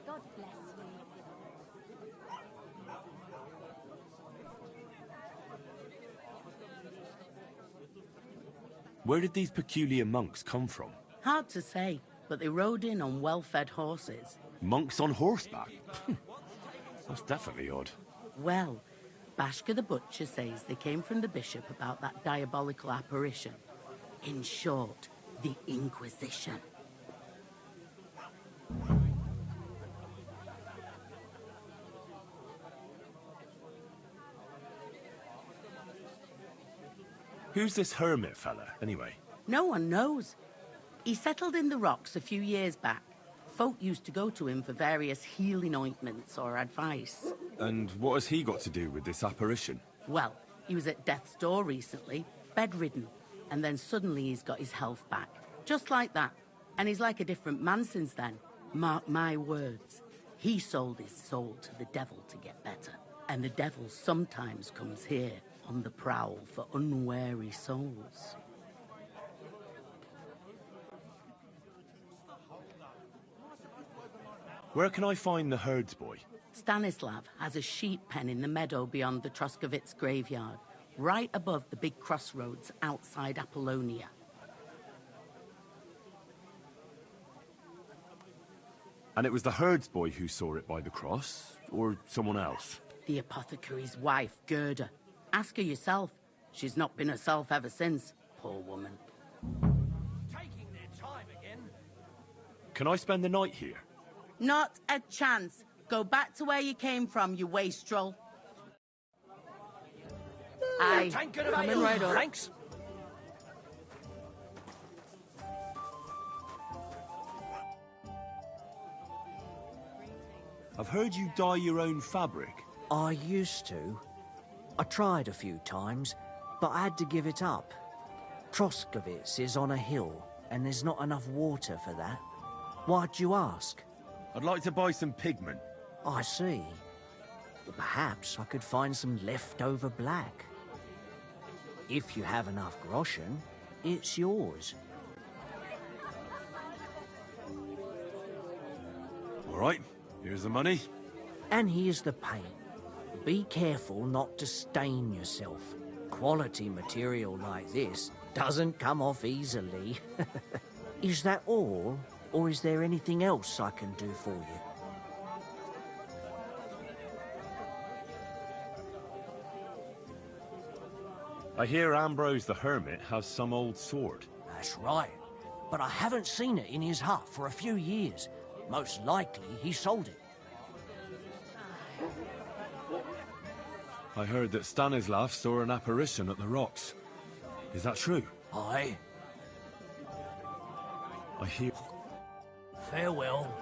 God bless you. Where did these peculiar monks come from? Hard to say, but they rode in on well-fed horses. Monks on horseback? That's definitely odd. Well, Bashka the Butcher says they came from the bishop about that diabolical apparition. In short, the Inquisition. Who's this hermit fella, anyway? No one knows. He settled in the rocks a few years back. Folk used to go to him for various healing ointments or advice. And what has he got to do with this apparition? Well, he was at death's door recently, bedridden, and then suddenly he's got his health back. Just like that. And he's like a different man since then. Mark my words. He sold his soul to the devil to get better. And the devil sometimes comes here on the prowl for unwary souls. Where can I find the herds boy? Stanislav has a sheep pen in the meadow beyond the Troskovitz graveyard, right above the big crossroads outside Apollonia. And it was the herds boy who saw it by the cross, or someone else? The apothecary's wife, Gerda. Ask her yourself. She's not been herself ever since, poor woman. Taking their time again. Can I spend the night here? Not a chance. Go back to where you came from, you wastrel. Aye, coming right up. Thanks. I've heard you dye your own fabric. I used to. I tried a few times, but I had to give it up. Troskovitz is on a hill, and there's not enough water for that. Why'd you ask? I'd like to buy some pigment. I see. Well, perhaps I could find some leftover black. If you have enough groschen, it's yours. All right, here's the money. And here's the paint. Be careful not to stain yourself. Quality material like this doesn't come off easily. Is that all, or is there anything else I can do for you? I hear Ambrose the Hermit has some old sword. That's right. But I haven't seen it in his hut for a few years. Most likely he sold it. I heard that Stanislav saw an apparition at the rocks. Is that true? Aye. I hear... Farewell.